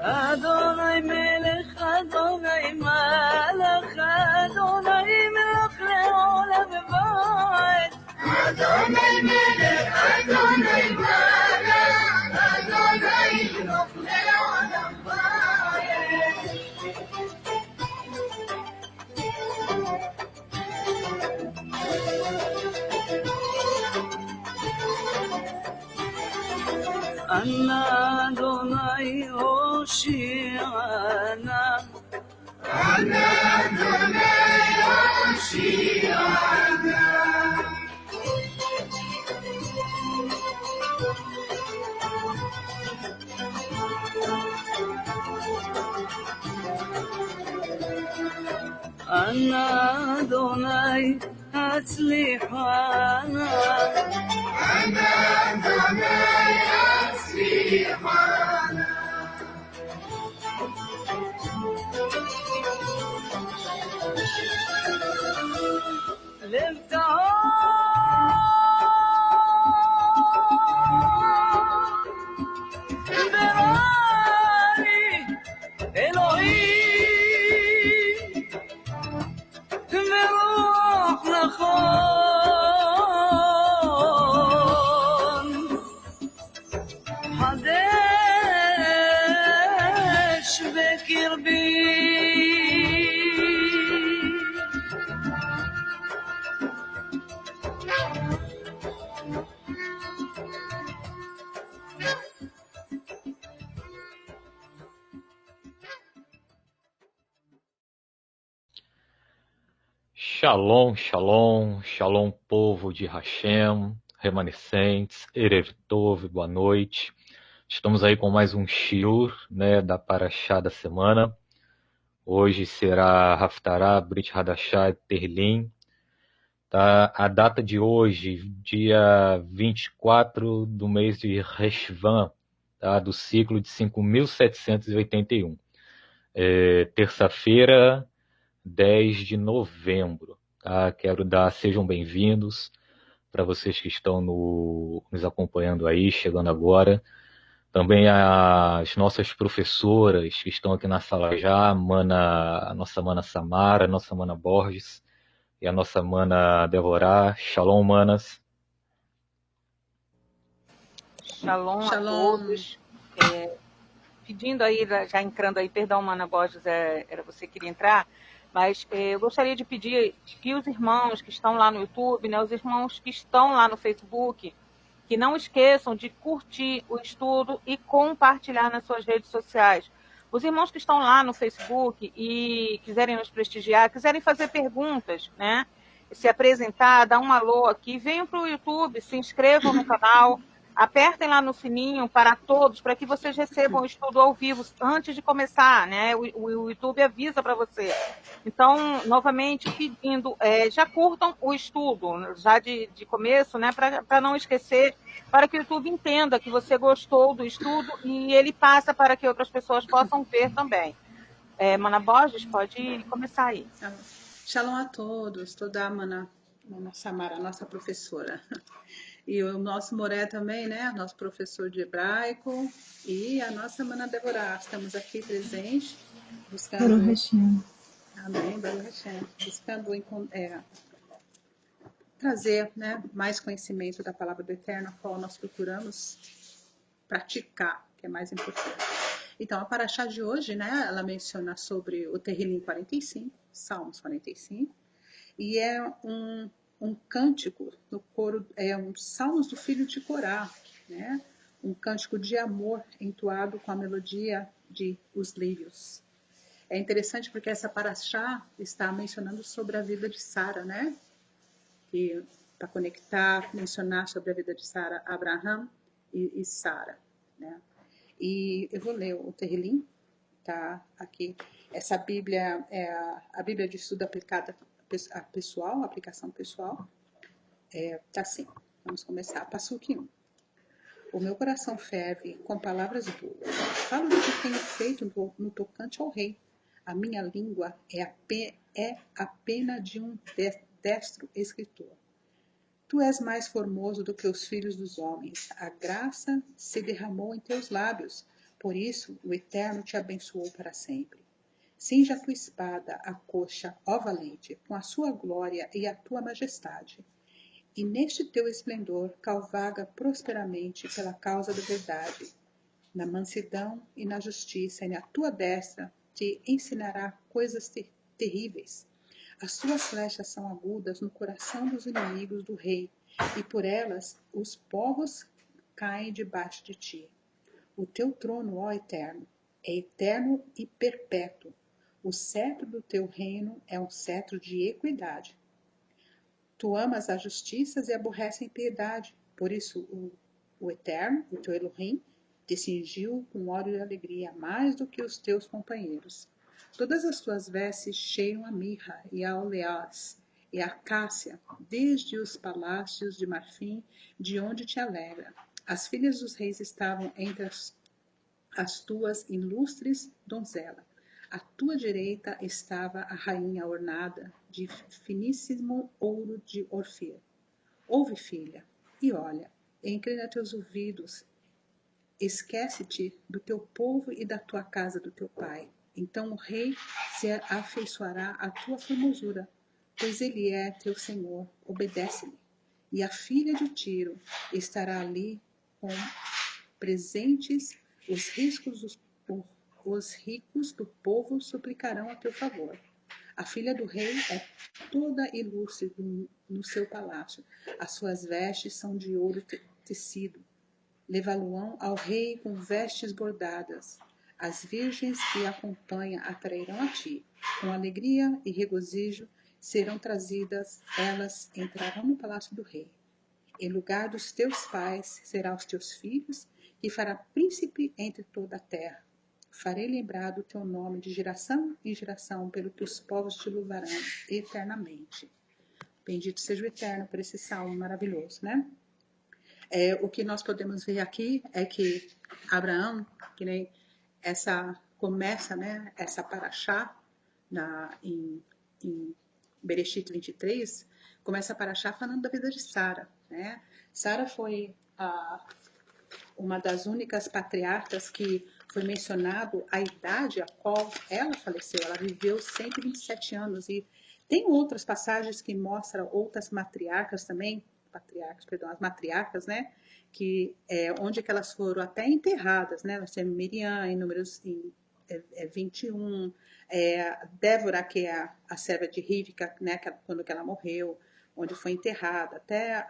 אדוני מלך, אדוני מלך, אדוני מלך לעולם ועד. אדוני מלך, אדוני מלך, אדוני מלך לעולם ועד. אנא אדוני הושיענה, אנא אדוני הושיענה. אנא אדוני הצליחנה, אנא אדוני הצליחנה. לב טהור בררי אלוהים ורוח נכון חדש בקרבי. Shalom, shalom, shalom, povo de Hashem, remanescentes, Erev Tov, boa noite. Estamos aí com mais um shiur, né, da Parashá da semana. Hoje será Haftarah, Brit Hadashah, Terlim. Tá? A data de hoje, dia 24 do mês de Reshvan, tá? Do ciclo de 5.781. Terça-feira, 10 de novembro. Tá? Sejam bem-vindos para vocês que estão nos acompanhando aí, chegando agora. Também as nossas professoras que estão aqui na sala já, a nossa mana Samara, a nossa mana Borges e a nossa mana Devorah. Shalom, manas. Shalom a todos. Pedindo aí, já entrando aí, perdão, mana Borges, era você que queria entrar, mas eu gostaria de pedir que os irmãos que estão lá no YouTube, né, os irmãos que estão lá no Facebook, que não esqueçam de curtir o estudo e compartilhar nas suas redes sociais. Os irmãos que estão lá no Facebook e quiserem nos prestigiar, quiserem fazer perguntas, né, se apresentar, dar um alô aqui, venham para o YouTube, se inscrevam no canal, apertem lá no sininho para todos, para que vocês recebam o estudo ao vivo antes de começar, né? O YouTube avisa para você. Então, novamente, pedindo, já curtam o estudo, já de começo, né? Para não esquecer, para que o YouTube entenda que você gostou do estudo e ele passa para que outras pessoas possam ver também. Mana Borges, pode começar aí. Shalom a todos, toda a mana Samara, nossa professora. E o nosso Moré também, né? Nosso professor de hebraico. E a nossa mana Devorah. Estamos aqui presentes, buscando... Baruch Hashem. Amém, Baruch Hashem. Buscando trazer, né, mais conhecimento da palavra do Eterno, a qual nós procuramos praticar, que é mais importante. Então, a Parashá de hoje, né? Ela menciona sobre o Terhilim 45, Salmos 45. E é um cântico no coro, um salmos do filho de Corá, né? Um cântico de amor entoado com a melodia de Os Lírios. É interessante porque essa Parashá está mencionando sobre a vida de Sara, né? E para conectar, mencionar sobre a vida de Sara, Abraham e Sara, né? E eu vou ler o Terhilim, tá aqui. Essa Bíblia é a Bíblia de estudo aplicada pessoal, aplicação pessoal, tá assim, vamos começar. Passuque 1. O meu coração ferve com palavras boas. Falo do que tenho feito no tocante ao rei. a minha língua é a pena de um destro escritor. Tu és mais formoso do que os filhos dos homens. A graça se derramou em teus lábios. Por isso, o Eterno te abençoou para sempre. Cinja a tua espada, a coxa, ó valente, com a sua glória e a tua majestade. E neste teu esplendor, cavalga prosperamente pela causa da verdade. Na mansidão e na justiça, e na tua destra te ensinará coisas terríveis. As suas flechas são agudas no coração dos inimigos do rei, e por elas os povos caem debaixo de ti. O teu trono, ó Eterno, é eterno e perpétuo. O cetro do teu reino é um cetro de equidade. Tu amas a justiça e aborreces a impiedade. Por isso o Eterno, o teu Elohim, te cingiu com óleo de alegria, mais do que os teus companheiros. Todas as tuas vestes cheiram a mirra e a oleás e a acácia, desde os palácios de marfim, de onde te alegra. As filhas dos reis estavam entre as tuas ilustres donzelas. À tua direita estava a rainha ornada de finíssimo ouro de Ofir. Ouve, filha, e olha, inclina teus ouvidos, esquece-te do teu povo e da tua casa do teu pai. Então o rei se afeiçoará à tua formosura, pois ele é teu senhor, obedece-lhe. E a filha de Tiro estará ali com presentes, os ricos do povo suplicarão a teu favor. A filha do rei é toda ilustre no seu palácio. As suas vestes são de ouro tecido. Levá-lo-ão ao rei com vestes bordadas. As virgens que acompanham atrairão a ti. Com alegria e regozijo serão trazidas, elas entrarão no palácio do rei. Em lugar dos teus pais serão os teus filhos, que fará príncipe entre toda a terra. Farei lembrar do teu nome de geração em geração, pelo que os povos te louvarão eternamente. Bendito seja o Eterno por esse salmo maravilhoso, né? O que nós podemos ver aqui é que Abraão, que nem começa, né, essa paraxá em Bereshit 23, começa a paraxá falando da vida de Sara, né? Sara foi uma das únicas patriarcas que foi mencionado a idade a qual ela faleceu. Ela viveu 127 anos e tem outras passagens que mostram outras matriarcas também, as matriarcas, né? Que onde que elas foram até enterradas, né? Nós temos Miriam em Números 21, Débora, que é a serva de Rívca, né? Quando que ela morreu, onde foi enterrada, até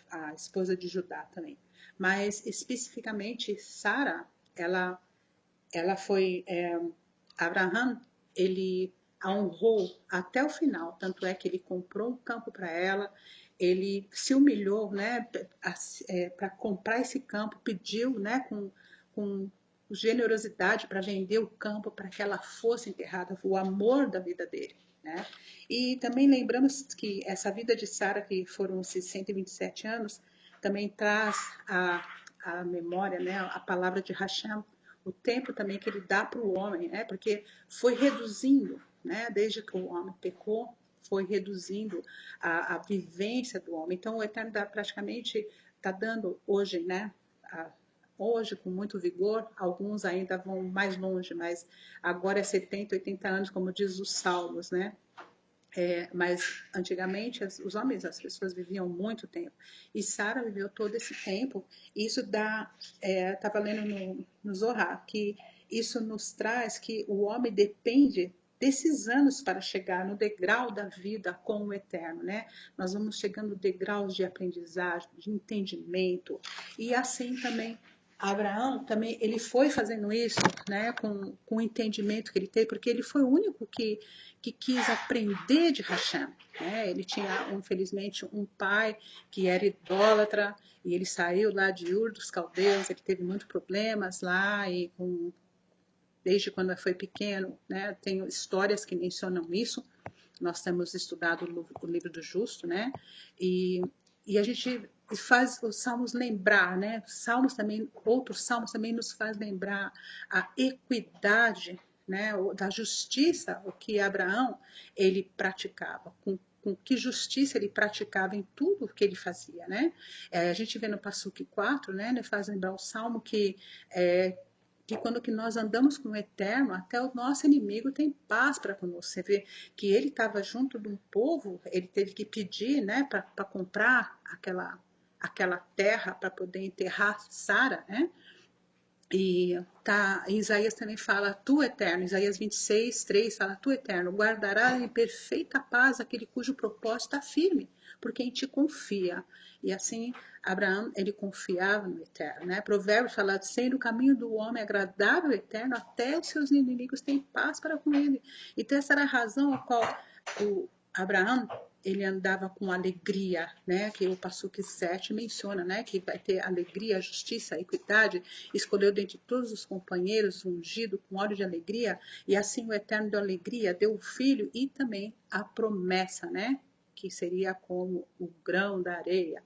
a esposa de Judá também. Mas especificamente Sara, ela foi Abraham, ele a honrou até o final, tanto é que ele comprou um campo para ela, ele se humilhou, né, para comprar esse campo, pediu, né, com generosidade para vender o campo para que ela fosse enterrada, o amor da vida dele, né? E também lembramos que essa vida de Sara, que foram esses 127 anos, também traz a memória, né, a palavra de Hashem, o tempo também que ele dá para o homem, né, porque foi reduzindo, né, desde que o homem pecou, foi reduzindo a vivência do homem. Então o Eterno praticamente está dando hoje, né, hoje com muito vigor, alguns ainda vão mais longe, mas agora é 70, 80 anos, como diz os Salmos, né? Mas antigamente os homens, as pessoas viviam muito tempo. E Sara viveu todo esse tempo. E isso estava lendo no Zohar, que isso nos traz que o homem depende desses anos para chegar no degrau da vida com o Eterno, né? Nós vamos chegando degraus de aprendizagem, de entendimento. E assim também Abraão também, ele foi fazendo isso, né, com o entendimento que ele teve, porque ele foi o único que quis aprender de Hashem, né? Ele tinha, infelizmente, um pai que era idólatra, e ele saiu lá de Ur dos Caldeus, ele teve muitos problemas lá, e desde quando foi pequeno, né, tem histórias que mencionam isso. Nós temos estudado o livro do Justo, né, e a gente faz os salmos lembrar, né, outros salmos também nos faz lembrar a equidade, né, da justiça, o que Abraão ele praticava, com que justiça ele praticava em tudo que ele fazia, né? A gente vê no Passuque 4, né, ele faz lembrar o Salmo que quando que nós andamos com o Eterno, até o nosso inimigo tem paz para conosco. Você vê que ele estava junto de um povo, ele teve que pedir, né, para comprar aquela terra para poder enterrar Sara, né? E Isaías também fala, tu Eterno, Isaías 26, 3 fala, tu Eterno, guardará em perfeita paz aquele cujo propósito está firme, porque em ti confia. E assim, Abraão, ele confiava no Eterno, né? Provérbios fala, sendo o caminho do homem agradável ao Eterno, até os seus inimigos têm paz para com ele. Então essa era a razão a qual o Abraão, ele andava com alegria, né? Que o Passuque 7 menciona, né? Que vai ter alegria, justiça, equidade, escolheu dentre todos os companheiros ungido com óleo de alegria, e assim o Eterno deu alegria, deu o filho e também a promessa, né? Que seria como o grão da areia.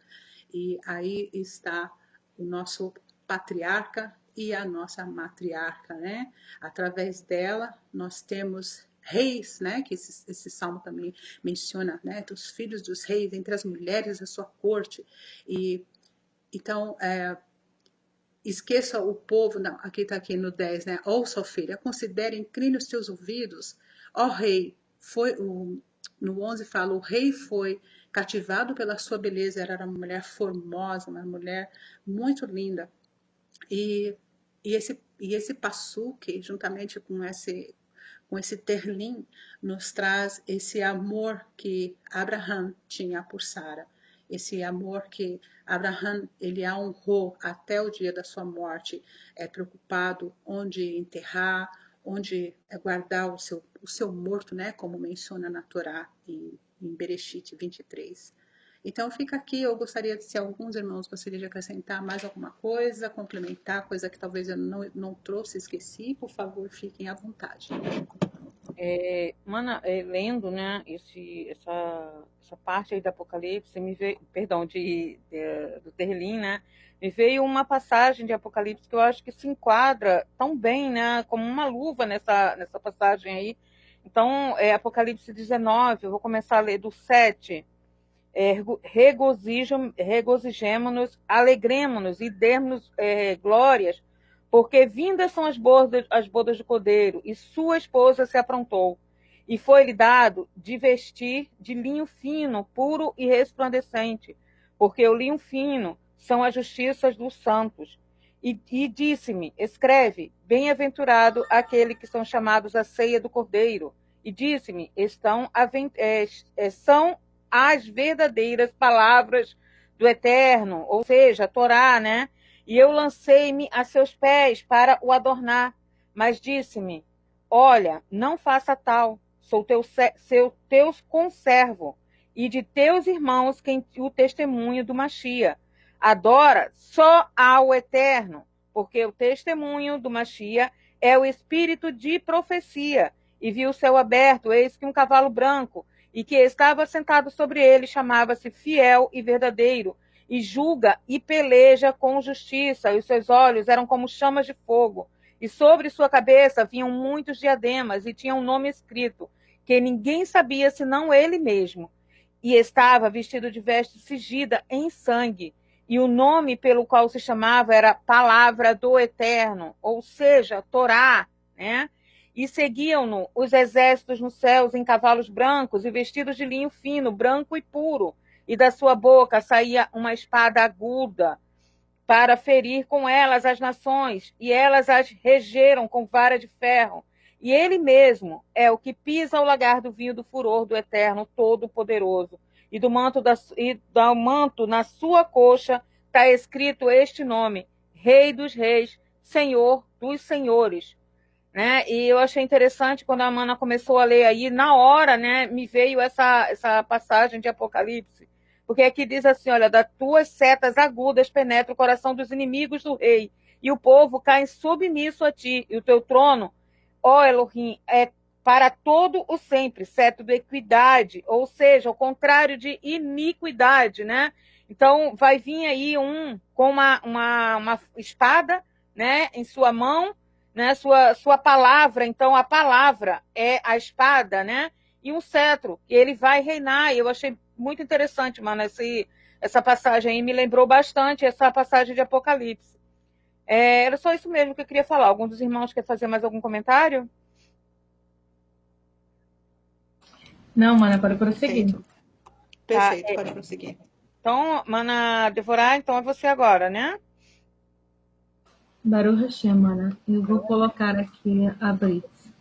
E aí está o nosso patriarca e a nossa matriarca, né? Através dela nós temos reis, né? Que esse salmo também menciona, né? Dos filhos dos reis, entre as mulheres da sua corte. E então esqueça o povo, não, aqui está aqui no 10, né? Ouça, filha, considere, incline os teus ouvidos, ó rei. No 11 fala, o rei foi cativado pela sua beleza, ela era uma mulher formosa, uma mulher muito linda. E esse Passuque, juntamente com esse Terlim, nos traz esse amor que Abraão tinha por Sara. Esse amor que Abraão, ele a honrou até o dia da sua morte, preocupado onde enterrar, onde guardar o seu morto, né, como menciona na Torá, em Bereshit 23. Então fica aqui, eu gostaria de, se alguns irmãos gostariam de acrescentar mais alguma coisa, complementar, coisa que talvez eu não trouxe, esqueci, por favor, fiquem à vontade. Mana, lendo, né, essa parte aí do Apocalipse, me veio, perdão, do Terlim, né, me veio uma passagem de Apocalipse que eu acho que se enquadra tão bem, né, como uma luva nessa passagem aí. Então, Apocalipse 19, eu vou começar a ler do 7. Regozijemo-nos, alegremo-nos e demos glórias, porque vindas são as bodas do Cordeiro, e sua esposa se aprontou, e foi-lhe dado de vestir de linho fino, puro e resplandecente, porque o linho fino são as justiças dos santos. E disse-me, escreve, bem-aventurado aquele que são chamados à ceia do Cordeiro. E disse-me, são as verdadeiras palavras do Eterno, ou seja, a Torá, né? E eu lancei-me a seus pés para o adornar, mas disse-me, olha, não faça tal, sou teu conservo, e de teus irmãos quem o testemunho do Machia. Adora só ao Eterno, porque o testemunho do Machia é o espírito de profecia. E vi o céu aberto, eis que um cavalo branco, e que estava sentado sobre ele, chamava-se Fiel e Verdadeiro, e julga e peleja com justiça, e os seus olhos eram como chamas de fogo, e sobre sua cabeça vinham muitos diademas, e tinha um nome escrito, que ninguém sabia senão ele mesmo, e estava vestido de veste cingida em sangue, e o nome pelo qual se chamava era Palavra do Eterno, ou seja, Torá, né? E seguiam-no os exércitos nos céus em cavalos brancos e vestidos de linho fino, branco e puro, e da sua boca saía uma espada aguda para ferir com elas as nações, e elas as regeram com vara de ferro. E ele mesmo é o que pisa o lagar do vinho do furor do Eterno Todo-Poderoso. E do manto na sua coxa está escrito este nome, Rei dos Reis, Senhor dos Senhores. Né? E eu achei interessante quando a Mana começou a ler aí, na hora, né, me veio essa passagem de Apocalipse, porque aqui diz assim, olha, das tuas setas agudas penetra o coração dos inimigos do rei, e o povo cai submisso a ti, e o teu trono, ó Elohim, é para todo o sempre, cetro de equidade, ou seja, o contrário de iniquidade, né? Então, vai vir aí com uma espada, né, em sua mão, né? Sua palavra, então a palavra é a espada, né? E um cetro, e ele vai reinar. E eu achei muito interessante, mano, essa passagem aí me lembrou bastante essa passagem de Apocalipse. Era só isso mesmo que eu queria falar. Algum dos irmãos quer fazer mais algum comentário? Não, mana, pode prosseguir. Perfeito, pode prosseguir. Então, mana Devorah, então é você agora, né? Baruch Hashem, mana. Eu vou colocar aqui a Brits.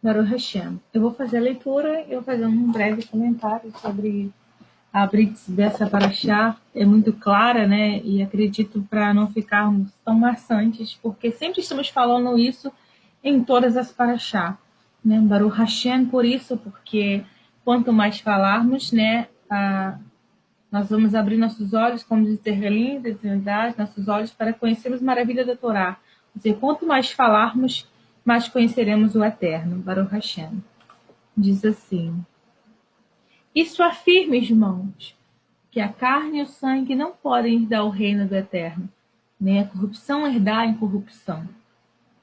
Baruch Hashem. Eu vou fazer a leitura e eu vou fazer um breve comentário sobre a Brits dessa paraxá. É muito clara, né? E acredito para não ficarmos tão maçantes, porque sempre estamos falando isso em todas as paraxá, né? Baruch Hashem por isso, porque quanto mais falarmos, né? Nós vamos abrir nossos olhos, como diz Terrelim, nossos olhos para conhecermos a maravilha da Torá. Ou seja, quanto mais falarmos, mais conheceremos o Eterno. Baruch Hashem. Diz assim: isso afirma, irmãos, que a carne e o sangue não podem herdar o reino do Eterno, nem a corrupção herdar a incorrupção.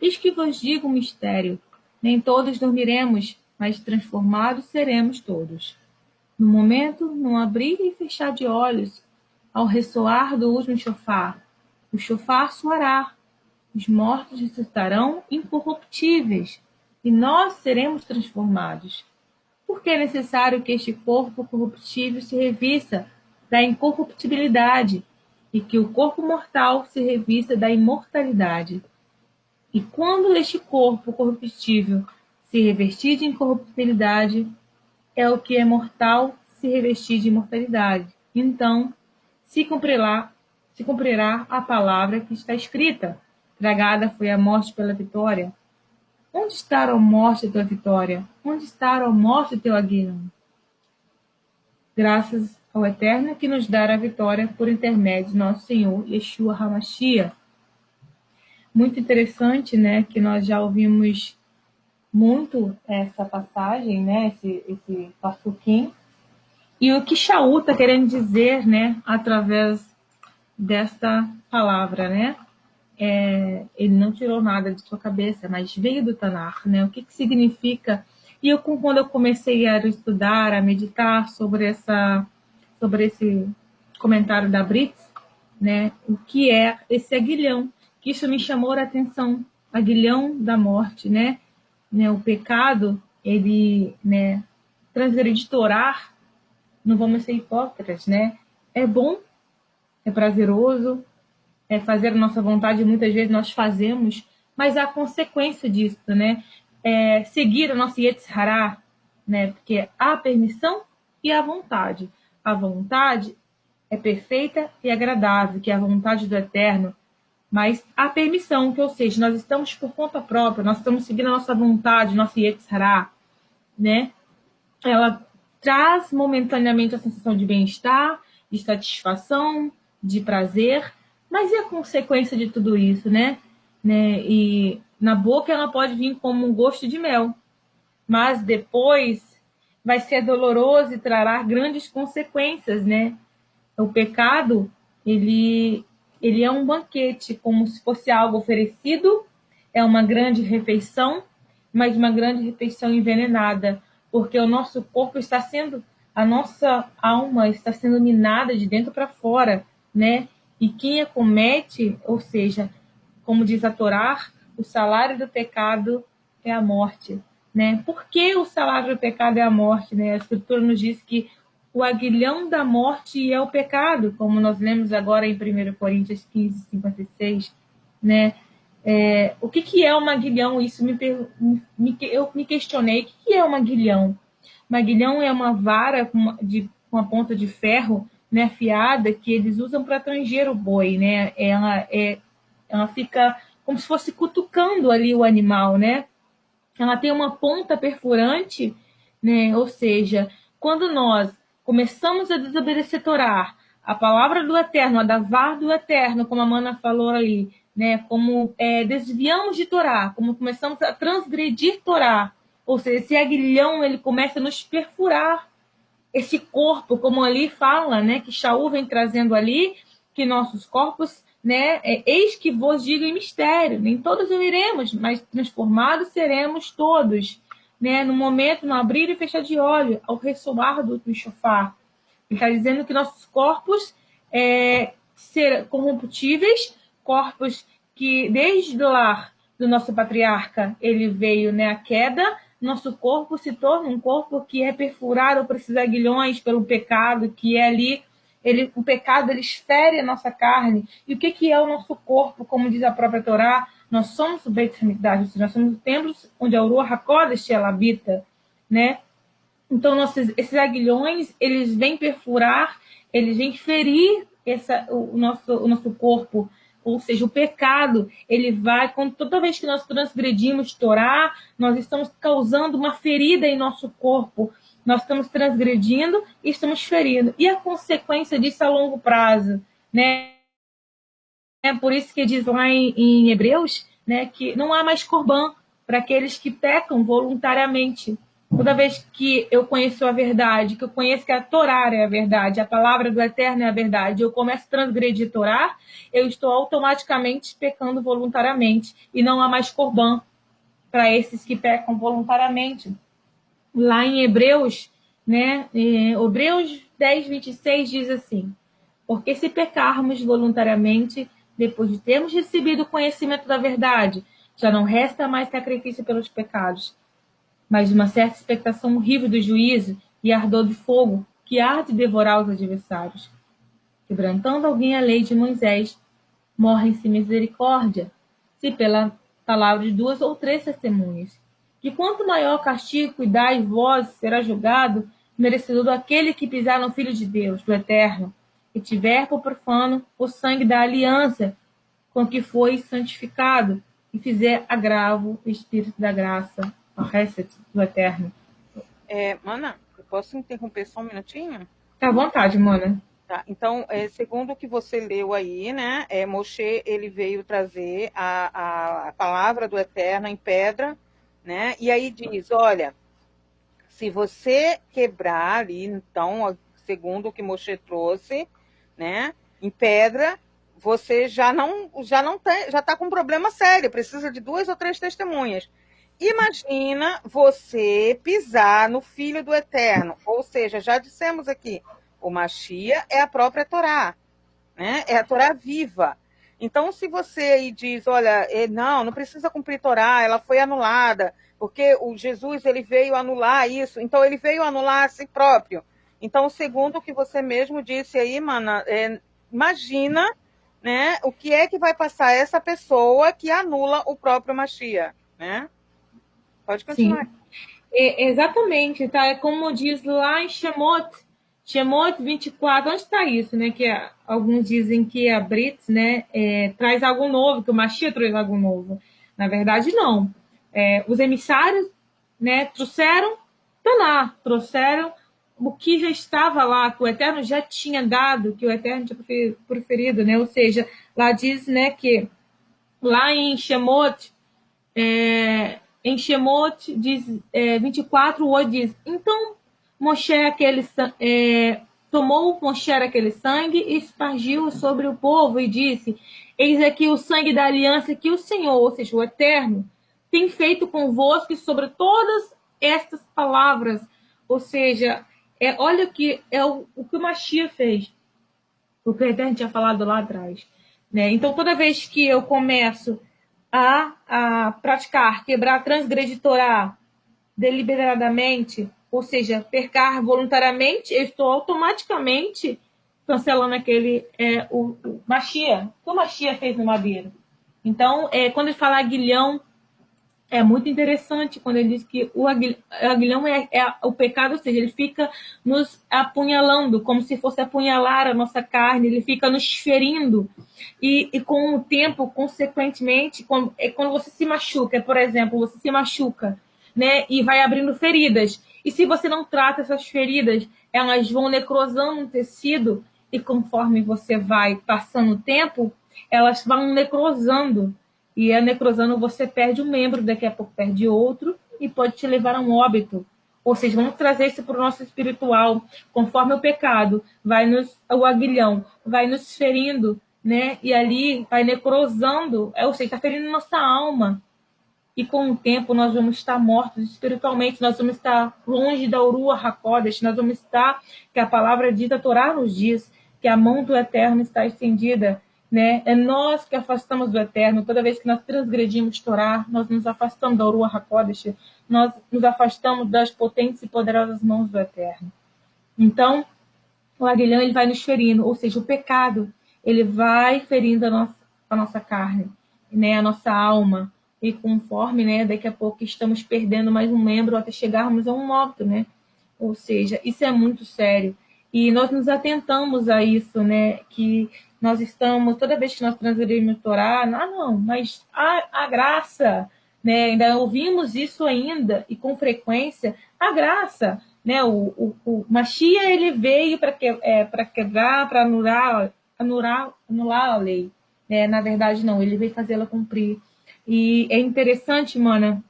Eis que vos digo um mistério: nem todos dormiremos, mas transformados seremos todos. No momento, num abrir e fechar de olhos, ao ressoar do último chofar, o chofar soará, os mortos ressuscitarão incorruptíveis, e nós seremos transformados. Porque é necessário que este corpo corruptível se revista da incorruptibilidade, e que o corpo mortal se revista da imortalidade. E quando este corpo corruptível se revestir de incorruptibilidade, é o que é mortal se revestir de imortalidade. Então se cumprirá a palavra que está escrita: tragada foi a morte pela vitória. Onde está a morte a tua vitória? Onde está a morte teu aguilhão? Graças ao Eterno que nos dá a vitória por intermédio de nosso Senhor Yeshua HaMashiach. Muito interessante, né, que nós já ouvimos muito essa passagem, né, esse passuquim. E o que Shaul está querendo dizer, né, através desta palavra, né? Ele não tirou nada de sua cabeça, mas veio do Tanar, né? O que significa? E quando eu comecei a estudar, a meditar sobre esse comentário da Brits, né? O que é esse aguilhão? Que isso me chamou a atenção, aguilhão da morte, né? O pecado, ele, né? Transgredir Torá, não vamos ser hipócritas, né? É bom, é prazeroso, é fazer a nossa vontade, muitas vezes nós fazemos, mas há consequência disso, né? Seguir o nosso Yetzer Hara, né? Porque há a permissão e a vontade. A vontade é perfeita e agradável, que é a vontade do Eterno, mas a permissão, que ou seja, nós estamos por conta própria, nós estamos seguindo a nossa vontade, nosso Yetzer Hara, né? Ela traz momentaneamente a sensação de bem-estar, de satisfação, de prazer, mas e a consequência de tudo isso, né? E na boca ela pode vir como um gosto de mel, mas depois vai ser doloroso e trará grandes consequências, né? O pecado, ele é um banquete, como se fosse algo oferecido, é uma grande refeição, mas uma grande refeição envenenada, porque o nosso corpo está sendo, a nossa alma está sendo minada de dentro para fora, né? E quem a comete, ou seja, como diz a Torá, o salário do pecado é a morte, né? Por que o salário do pecado é a morte, né? A Escritura nos diz que o aguilhão da morte é o pecado, como nós lemos agora em 1 Coríntios 15, 56, né? O que é um aguilhão? Isso eu me questionei. O que é um aguilhão? Um aguilhão é uma vara com uma ponta de ferro, né, afiada, que eles usam para tanger o boi, né? Ela fica como se fosse cutucando ali o animal, né? Ela tem uma ponta perfurante, né? Ou seja, quando nós começamos a desobedecer Torá, a palavra do Eterno, a davar do Eterno, como a Mana falou ali, né? Como desviamos de Torá, como começamos a transgredir Torá, Ou seja, esse aguilhão ele começa a nos perfurar esse corpo, como ali fala, né, que Shaul vem trazendo ali, que nossos corpos, né, eis que vos digo em mistério, nem todos iremos, mas transformados seremos todos, né, no momento, no abrir e fechar de olho, ao ressoar do shofar. Ele está dizendo que nossos corpos serão corruptíveis, corpos que desde lá do nosso patriarca ele veio, né, a queda. Nosso corpo se torna um corpo que é perfurado por esses aguilhões, pelo pecado, que é ali, o pecado ele esfere a nossa carne. E o que é o nosso corpo? Como diz a própria Torá, nós somos o Beit HaMikdash, nós somos os templos onde a Ruach HaKodesh ela habita, né? Então, esses aguilhões, eles vêm perfurar, eles vêm ferir o nosso corpo. Ou seja, o pecado, ele vai, toda vez que nós transgredimos Torá, nós estamos causando uma ferida em nosso corpo. Nós estamos transgredindo e estamos ferindo. E a consequência disso a longo prazo, né? É por isso que diz lá em Hebreus, né, que não há mais corban para aqueles que pecam voluntariamente. Toda vez que eu conheço a verdade, que eu conheço que a Torá é a verdade, a palavra do Eterno é a verdade, eu começo a transgredir Torá, eu estou automaticamente pecando voluntariamente. E não há mais corban para esses que pecam voluntariamente. Lá em Hebreus, né, Hebreus 10, 26 diz assim: porque se pecarmos voluntariamente, depois de termos recebido o conhecimento da verdade, já não resta mais sacrifício pelos pecados, mas uma certa expectação horrível do juízo e ardor de fogo que há de devorar os adversários. Quebrantando alguém a lei de Moisés, morre sem misericórdia, se pela palavra de 2 ou 3 testemunhas. Que quanto maior castigo cuidais vós, será julgado, merecedor daquele que pisar no Filho de Deus, do Eterno, e tiver por profano o sangue da aliança com que foi santificado, e fizer agravo o Espírito da graça, o reset do Eterno. Mana, eu posso interromper só um minutinho? Tá à vontade, Mana. Tá, então, segundo o que você leu aí, né, Moshe, ele veio trazer a palavra do Eterno em pedra, né, e aí diz, olha, se você quebrar ali, então, segundo o que Moshe trouxe, né, em pedra, você já está com um problema sério, precisa de 2 ou 3 testemunhas. Imagina você pisar no Filho do Eterno, ou seja, já dissemos aqui, o Machia é a própria Torá, né? É a Torá viva. Então, se você aí diz, olha, não precisa cumprir Torá, ela foi anulada, porque o Jesus ele veio anular isso, então ele veio anular a si próprio. Então, segundo o que você mesmo disse aí, Mana, imagina, né, o que é que vai passar essa pessoa que anula o próprio Machia, né? Pode continuar. Sim. Exatamente, tá? É como diz lá em Shemot 24, onde está isso, né? Que alguns dizem que a Brit, né, traz algo novo, que o Machia traz algo novo. Na verdade, não. Os emissários, né, trouxeram o que já estava lá, que o Eterno já tinha dado, que o Eterno tinha preferido, né? Ou seja, lá diz, né, que lá em Shemot, diz, 24, 8 diz, então tomou Moshe aquele sangue e espargiu sobre o povo e disse, eis aqui o sangue da aliança que o Senhor, ou seja, o Eterno, tem feito convosco e sobre todas estas palavras. Ou seja, olha que o que o Machia fez, o que o Eterno tinha falado lá atrás, né? Então, toda vez que eu começo a praticar, quebrar, transgredir Torá deliberadamente, ou seja, pecar voluntariamente, eu estou automaticamente cancelando o Machia, o que o Machia fez no madeiro. Então, quando ele fala aguilhão, é muito interessante quando ele diz que o aguilhão é o pecado, ou seja, ele fica nos apunhalando, como se fosse apunhalar a nossa carne, ele fica nos ferindo. E com o tempo, consequentemente, quando você se machuca, por exemplo, você se machuca, né, e vai abrindo feridas. E se você não trata essas feridas, elas vão necrosando no tecido, e conforme você vai passando o tempo, elas vão necrosando. E necrosando, você perde um membro, daqui a pouco perde outro, e pode te levar a um óbito. Ou seja, vamos trazer isso para o nosso espiritual. Conforme o pecado o aguilhão vai nos ferindo, né? E ali vai necrosando, ou seja, está ferindo nossa alma. E com o tempo nós vamos estar mortos espiritualmente, nós vamos estar longe da Urua Hakodesh, nós vamos estar, que a palavra dita, a Torá nos diz, que a mão do Eterno está estendida, né? É nós que afastamos do Eterno. Toda vez que nós transgredimos Torá, nós nos afastamos da Urua Hakodesh, nós nos afastamos das potentes e poderosas mãos do Eterno. Então, o aguilhão ele vai nos ferindo, ou seja, o pecado ele vai ferindo a nossa carne, né? A nossa alma. E conforme, né, daqui a pouco estamos perdendo mais um membro até chegarmos a um óbito, né? Ou seja, isso é muito sério. E nós nos atentamos a isso, né? Que nós estamos, toda vez que nós transgredimos Torá, não, mas a graça, né? Ainda ouvimos isso ainda, e com frequência, a graça, né? O Mashiach, ele veio para quebrar, para anular a lei. Né? Na verdade, não, ele veio fazê-la cumprir. E é interessante, mana,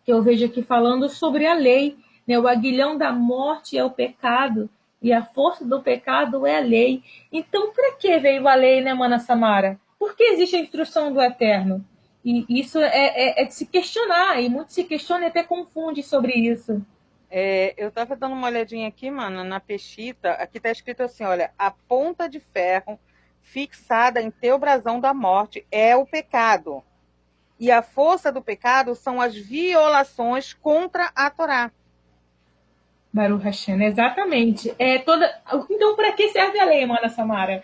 que eu vejo aqui falando sobre a lei, né? O aguilhão da morte é o pecado e a força do pecado é a lei. Então, para que veio a lei, né, mana Samara? Por que existe a instrução do Eterno? E isso é de se questionar, e muitos se questionam e até confundem sobre isso. Eu estava dando uma olhadinha aqui, mana, na Peshita, aqui está escrito assim, olha, a ponta de ferro fixada em teu brasão da morte é o pecado. E a força do pecado são as violações contra a Torá. Baruch Hashem, exatamente. Então, para que serve a lei, mana Samara?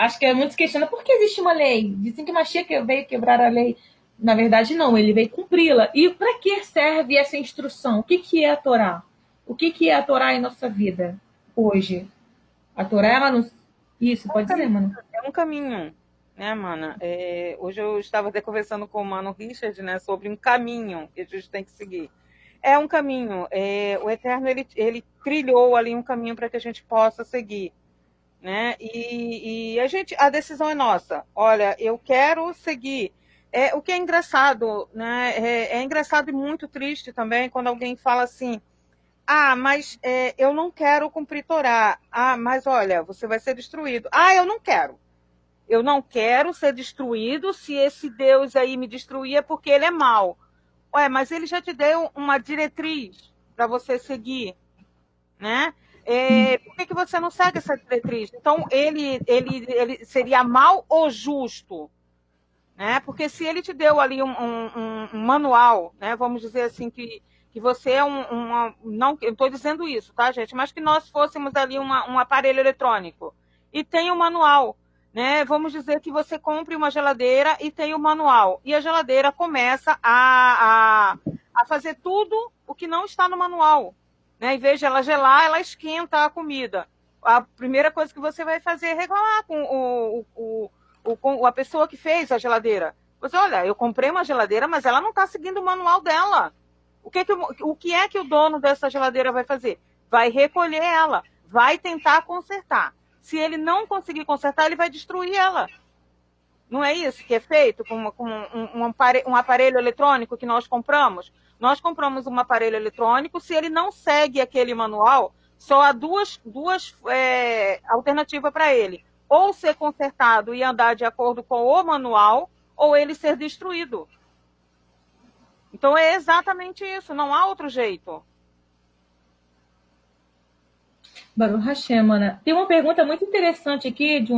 Acho que muitos questionam por que existe uma lei. Dizem que Mashiach veio quebrar a lei. Na verdade, não, ele veio cumpri-la. E para que serve essa instrução? O que é a Torá? O que é a Torá em nossa vida hoje? A Torá, ela nos... Isso, pode dizer, mano. É um caminho. Né, mana? Hoje eu estava até conversando com o mano Richard, né, sobre um caminho que a gente tem que seguir. É um caminho. O Eterno ele trilhou ali um caminho para que a gente possa seguir, né? E a decisão é nossa. Olha, eu quero seguir. O que é engraçado, né? É engraçado e muito triste também quando alguém fala assim: mas eu não quero cumprir Torá. Mas olha, você vai ser destruído. Eu não quero. Eu não quero ser destruído. Se esse Deus aí me destruir é porque ele é mau. Mas ele já te deu uma diretriz para você seguir, né? Por que você não segue essa diretriz? Então, ele seria mau ou justo? Né? Porque se ele te deu ali um manual, né? Vamos dizer assim, que você é não, eu estou dizendo isso, tá, gente? Mas que nós fôssemos ali um aparelho eletrônico e tem um manual. Né? Vamos dizer que você compre uma geladeira e tem o manual. E a geladeira começa a fazer tudo o que não está no manual. Né? Em vez de ela gelar, ela esquenta a comida. A primeira coisa que você vai fazer é reclamar com a pessoa que fez a geladeira. Você, olha, eu comprei uma geladeira, mas ela não está seguindo o manual dela. O que é que o dono dessa geladeira vai fazer? Vai recolher ela, vai tentar consertar. Se ele não conseguir consertar, ele vai destruir ela. Não é isso que é feito com um aparelho eletrônico que nós compramos? Nós compramos um aparelho eletrônico, se ele não segue aquele manual, só há duas alternativas para ele. Ou ser consertado e andar de acordo com o manual, ou ele ser destruído. Então é exatamente isso, não há outro jeito. Baruch Hashem, Ana. Tem uma pergunta muito interessante aqui de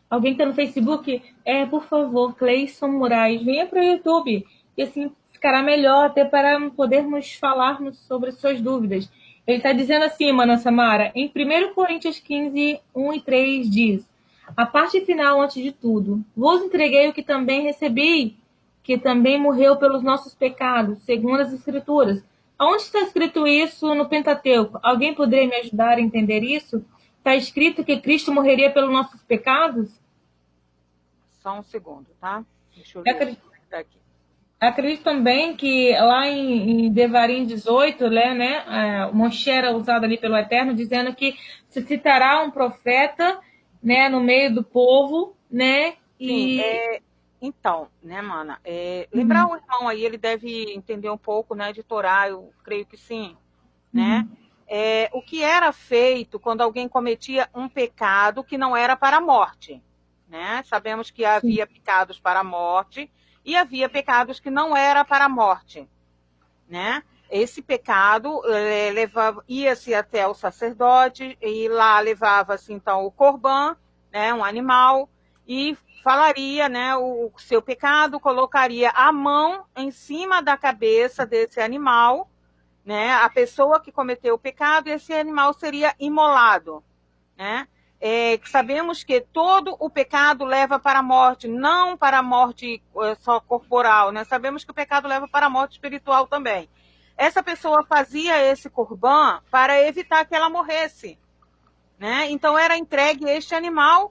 alguém que está no Facebook. Por favor, Cleison Moraes, venha para o YouTube. E assim ficará melhor até para podermos falarmos sobre suas dúvidas. Ele está dizendo assim, Mana Samara, em 1 Coríntios 15, 1 e 3 diz: a parte final antes de tudo, vos entreguei o que também recebi, que também morreu pelos nossos pecados, segundo as Escrituras. Onde está escrito isso no Pentateuco? Alguém poderia me ajudar a entender isso? Está escrito que Cristo morreria pelos nossos pecados? Só um segundo, tá? Deixa eu ver. Acredito também que lá em Devarim 18, né, Moshe era usado ali pelo Eterno, dizendo que se citará um profeta, né, no meio do povo, né? Sim, Então, né, mana, lembrar o irmão aí, ele deve entender um pouco, né, de Torá, eu creio que sim, né? O que era feito quando alguém cometia um pecado que não era para a morte, né? Sabemos que havia pecados para a morte e havia pecados que não era para a morte, né? Esse pecado ia-se até o sacerdote e lá levava-se então o corban, né, um animal, e falaria, né, o seu pecado, colocaria a mão em cima da cabeça desse animal, né, a pessoa que cometeu o pecado, e esse animal seria imolado, né? Sabemos que todo o pecado leva para a morte, não para a morte só corporal, né? Sabemos que o pecado leva para a morte espiritual também. Essa pessoa fazia esse corban para evitar que ela morresse, né? Então era entregue este animal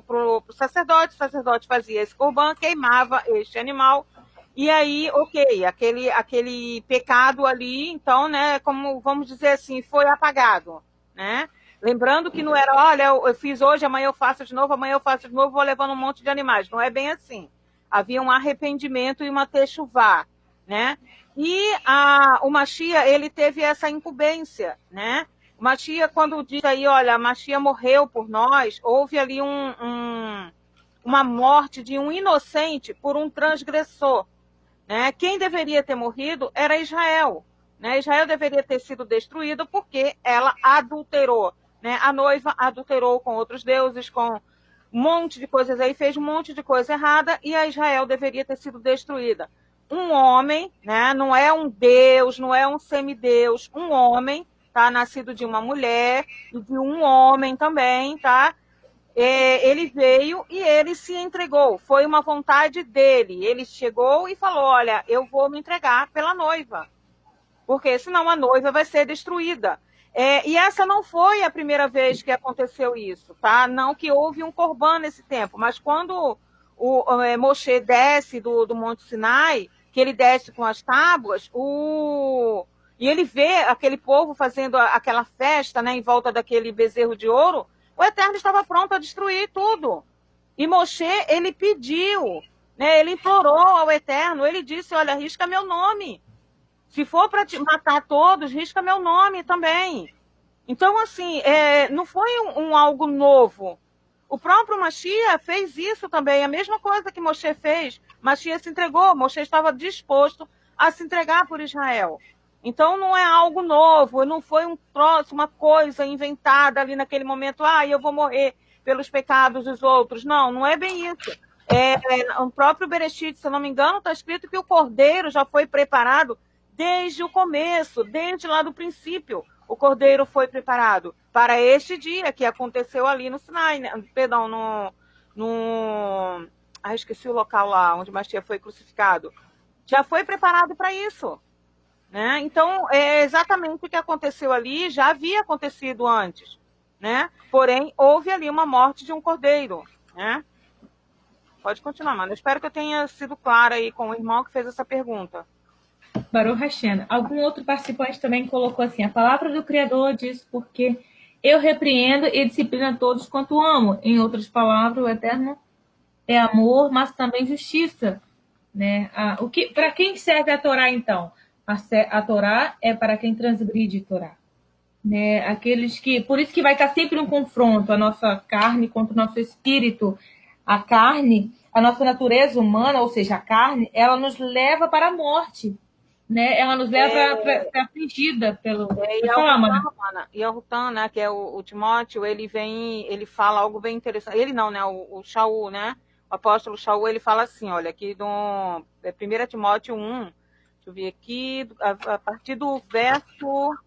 para o sacerdote, o sacerdote fazia esse corban, queimava este animal, e aí, ok, aquele pecado ali, então, né, como vamos dizer assim, foi apagado, né? Lembrando que não era, olha, eu fiz hoje, amanhã eu faço de novo, vou levando um monte de animais. Não é bem assim. Havia um arrependimento e uma techuvá, né? E o Mashiach, ele teve essa incumbência, né? O Mashiach, quando diz aí, olha, Mashiach morreu por nós, houve ali uma morte de um inocente por um transgressor, né? Quem deveria ter morrido era Israel, né? Israel deveria ter sido destruído porque ela adulterou, né? A noiva adulterou com outros deuses, com um monte de coisas aí, fez um monte de coisa errada, e a Israel deveria ter sido destruída. Um homem, né? Não é um deus, não é um semideus, um homem, tá? Nascido de uma mulher e de um homem também, tá? Ele veio e ele se entregou, foi uma vontade dele. Ele chegou e falou, olha, eu vou me entregar pela noiva, porque senão a noiva vai ser destruída. E essa não foi a primeira vez que aconteceu isso, tá? Não que houve um corban nesse tempo, mas quando o Moshe desce do Monte Sinai, que ele desce com as tábuas, e ele vê aquele povo fazendo aquela festa, né, em volta daquele bezerro de ouro, o Eterno estava pronto a destruir tudo. E Moshe, ele pediu, né, ele implorou ao Eterno, ele disse, olha, risca meu nome. Se for para te matar todos, risca meu nome também. Então, assim, não foi algo novo. O próprio Mashiach fez isso também, a mesma coisa que Moshe fez. Mashiach se entregou, Moshe estava disposto a se entregar por Israel. Então, não é algo novo, não foi um troço, uma coisa inventada ali naquele momento, eu vou morrer pelos pecados dos outros. Não, não é bem isso. O próprio Bereshit, se eu não me engano, está escrito que o cordeiro já foi preparado desde o começo, desde lá do princípio. O cordeiro foi preparado para este dia que aconteceu ali no Sinai, né? Perdão, esqueci o local lá onde Mashiach foi crucificado. Já foi preparado para isso, né? Então, exatamente o que aconteceu ali já havia acontecido antes, né? Porém, houve ali uma morte de um cordeiro, né? Pode continuar, mano. Eu espero que eu tenha sido clara aí com o irmão que fez essa pergunta. Baruch Hashem. Algum outro participante também colocou assim, a palavra do Criador diz, porque eu repreendo e disciplino todos quanto amo. Em outras palavras, o Eterno é amor, mas também justiça, né? Para quem serve a Torá, então? A Torá é para quem transgride a Torá, né? Aqueles que, por isso que vai estar sempre um confronto, a nossa carne contra o nosso espírito. A carne, a nossa natureza humana, ou seja, a carne, ela nos leva para a morte, né? Ela nos leva para afligida pelo... E o Rutan, né, que é o Timóteo, ele fala algo bem interessante. Ele não, né, o Shaul, né? O apóstolo Shaul, ele fala assim, olha, aqui do 1 Timóteo 1, deixa eu ver aqui, a partir do verso...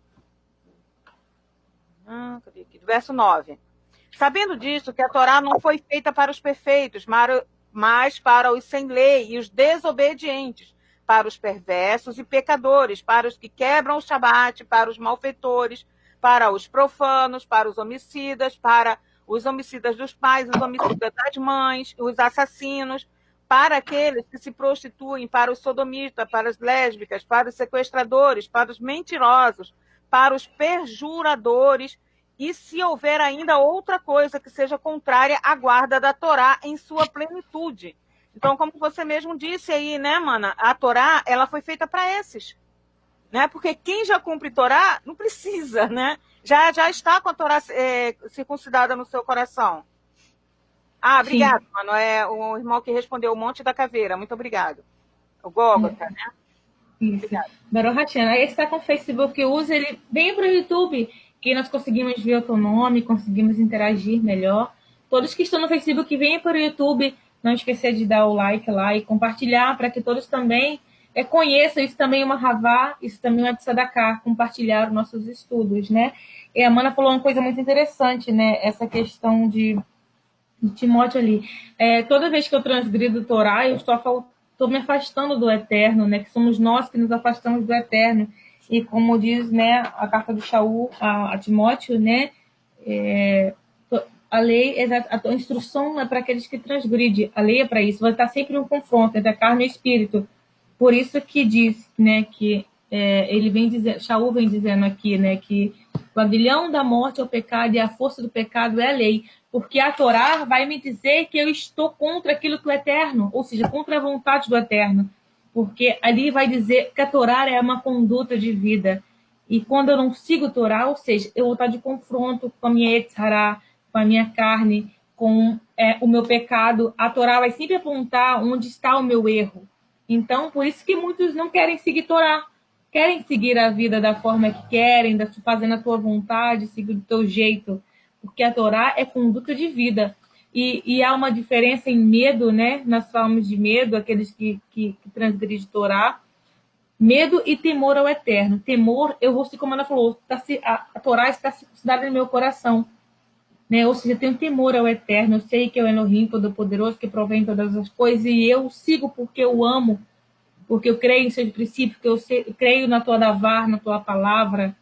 cadê aqui? Do verso 9. Sabendo disso, que a Torá não foi feita para os perfeitos, mas para os sem lei e os desobedientes, para os perversos e pecadores, para os que quebram o Shabat, para os malfeitores, para os profanos, para os homicidas dos pais, os homicidas das mães, os assassinos, para aqueles que se prostituem, para os sodomitas, para as lésbicas, para os sequestradores, para os mentirosos, para os perjuradores, e se houver ainda outra coisa que seja contrária à guarda da Torá em sua plenitude. Então, como você mesmo disse aí, né, mana, a Torá, ela foi feita para esses, né? Porque quem já cumpre Torá não precisa, né? Já está com a Torá circuncidada no seu coração. Ah, obrigado, Sim. mano. É o irmão que respondeu o Monte da Caveira. Muito obrigado. O Gólgota, né? Isso. Obrigado. Baruch Hashem. Aí está com o Facebook, usa ele, vem para o YouTube, que nós conseguimos ver o teu nome, conseguimos interagir melhor. Todos que estão no Facebook, venham para o YouTube, não esquecer de dar o like lá e compartilhar, para que todos também conheçam. Isso também é uma Havá, isso também é uma Tzedakah, compartilhar os nossos estudos, né? E a Mana falou uma coisa muito interessante, né? Essa questão de Timóteo ali. Toda vez que eu transgrido o Torá, eu estou me afastando do Eterno, né? Que somos nós que nos afastamos do Eterno. E como diz, né, a carta do Shaul a Timóteo, né? A lei, a instrução é para aqueles que transgridem. A lei é para isso. Vai estar sempre um confronto entre a carne e o espírito. Por isso que diz, né, que ele vem dizendo, Shaul vem dizendo aqui, né, que o aguilhão da morte é o pecado e a força do pecado é a lei. Porque a Torá vai me dizer que eu estou contra aquilo que é eterno, ou seja, contra a vontade do eterno. Porque ali vai dizer que a Torá é uma conduta de vida. E quando eu não sigo a Torá, ou seja, eu vou estar de confronto com a minha Yetzirah, com a minha carne, com o meu pecado, a Torá vai sempre apontar onde está o meu erro. Então, por isso que muitos não querem seguir Torá. Querem seguir a vida da forma que querem, fazendo a tua vontade, seguir do teu jeito. Porque a Torá é conduta de vida. E há uma diferença em medo, né? Nós falamos de medo, aqueles que transgridem Torá. Medo e temor ao eterno. Temor, eu vou, como ela falou, a Torá está circuncidada no meu coração. Né? Ou seja, eu tenho temor ao eterno. Eu sei que é o Elohim Todo-Poderoso, que provém todas as coisas. E eu sigo porque eu amo. Porque eu creio em seus princípios, eu creio na tua davar, na tua palavra.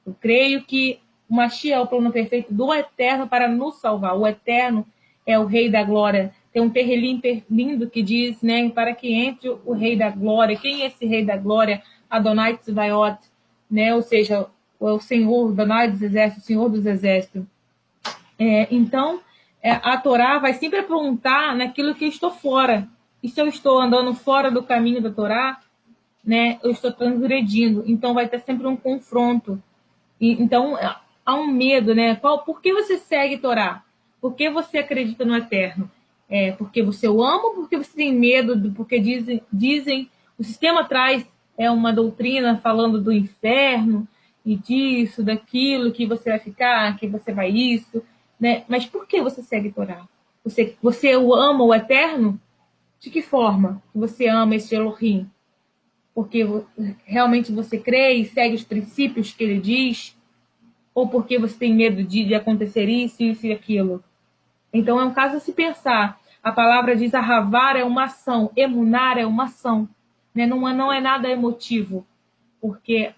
Eu creio que o Mashiach é o plano perfeito do Eterno para nos salvar. O Eterno é o Rei da Glória. Tem um terrelim lindo que diz, né, para que entre o Rei da Glória. Quem é esse Rei da Glória? Adonai Tzvayot, né? Ou seja, o Senhor, Adonai dos Exércitos, o Senhor dos Exércitos. Então, a Torá vai sempre apontar naquilo que eu estou fora. E se eu estou andando fora do caminho da Torá, né, eu estou transgredindo. Então, vai ter sempre um confronto. Então, há um medo, né? Por que você segue Torá? Por que você acredita no Eterno? Porque você o ama ou porque você tem medo? Porque dizem o sistema traz uma doutrina falando do inferno e disso, daquilo, que você vai ficar, que você vai isso, né? Mas por que você segue Torá? Você o ama o Eterno? De que forma você ama esse Elohim? Porque realmente você crê e segue os princípios que ele diz? Ou porque você tem medo de acontecer isso e aquilo? Então, é um caso a se pensar. A palavra diz ahavar é uma ação, emunar é uma ação. Né? Não é nada emotivo. Porque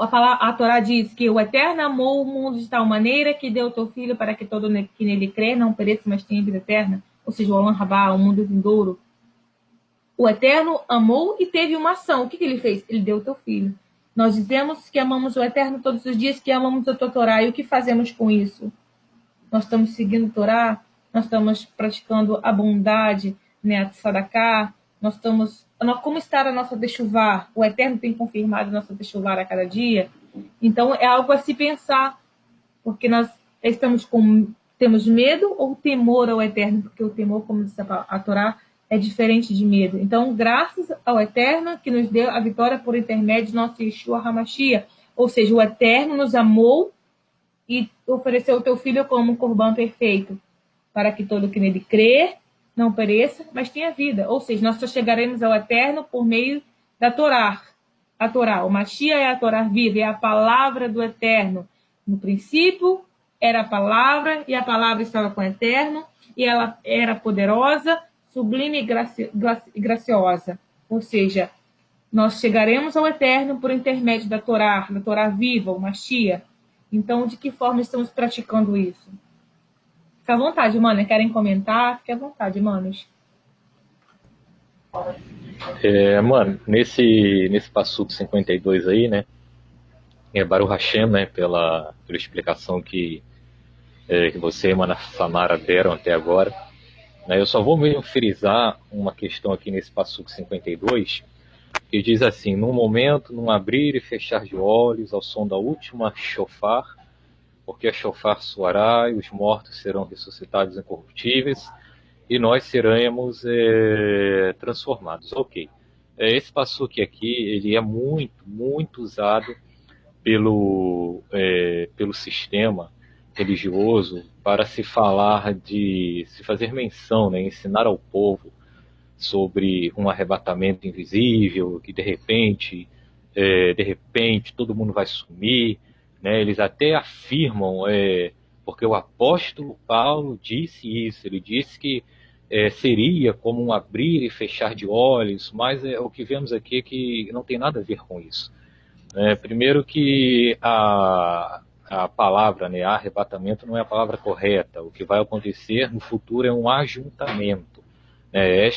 a Torá diz que o Eterno amou o mundo de tal maneira que deu o teu filho para que todo que nele crê não pereça, mas tenha vida eterna. Ou seja, o Olam Rabá, o mundo vindouro. O Eterno amou e teve uma ação. O que ele fez? Ele deu o teu filho. Nós dizemos que amamos o Eterno todos os dias, que amamos a tua Torá. E o que fazemos com isso? Nós estamos seguindo a Torá, nós estamos praticando a bondade, né, a Tzedakah, como está a nossa Teshuvá? O Eterno tem confirmado a nossa Teshuvá a cada dia. Então, é algo a se pensar, porque nós temos medo ou temor ao Eterno? Porque o temor, como diz a Torá, é diferente de medo. Então, graças ao Eterno que nos deu a vitória por intermédio de nosso Yeshua HaMashiach. Ou seja, o Eterno nos amou e ofereceu o teu filho como um corban perfeito, para que todo que nele crê não pereça, mas tenha vida. Ou seja, nós só chegaremos ao Eterno por meio da Torá. A Torá, o Mashiach é a Torá viva, é a palavra do Eterno. No princípio era a palavra, e a palavra estava com o Eterno, e ela era poderosa, sublime e graciosa. Ou seja, nós chegaremos ao Eterno por intermédio da Torá viva, o Mashiach. Então, de que forma estamos praticando isso? Fica à vontade, mano. Querem comentar? Fique à vontade, manos. Mano, nesse Passuco 52 aí, né? Baruch Hashem, né? Pela explicação que você e Mana Samara deram até agora. né? Eu só vou mesmo frisar uma questão aqui nesse Passuco 52, que diz assim: num momento, num abrir e fechar de olhos, ao som da última shofar, porque a shofar soará e os mortos serão ressuscitados incorruptíveis e nós seremos transformados. Ok. Esse passuque aqui, ele é muito usado pelo sistema religioso para se falar se fazer menção, né, ensinar ao povo sobre um arrebatamento invisível, que de repente todo mundo vai sumir, né? Eles até afirmam, porque o apóstolo Paulo disse isso, ele disse que seria como um abrir e fechar de olhos, mas o que vemos aqui é que não tem nada a ver com isso. Primeiro que a palavra, né, arrebatamento, não é a palavra correta. O que vai acontecer no futuro é um ajuntamento. É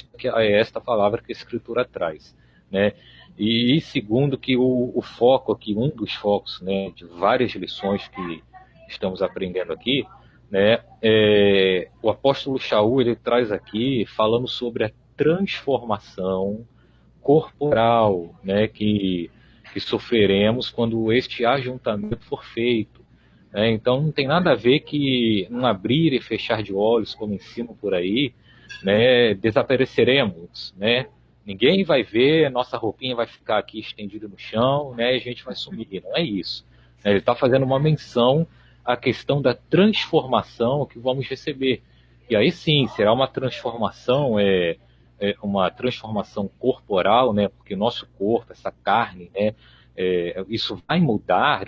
esta palavra que a Escritura traz, né? E segundo que o foco aqui, um dos focos, né, de várias lições que estamos aprendendo aqui, né, o apóstolo Shaul, ele traz aqui falando sobre a transformação corporal, né, que sofreremos quando este ajuntamento for feito. Então não tem nada a ver que um abrir e fechar de olhos, como ensinam por aí, né, desapareceremos, né? Ninguém vai ver, nossa roupinha vai ficar aqui estendida no chão, né? E a gente vai sumir. Não é isso. Ele está fazendo uma menção à questão da transformação que vamos receber. E aí sim, será uma transformação, uma transformação corporal, né? Porque o nosso corpo, essa carne, né? Isso vai mudar.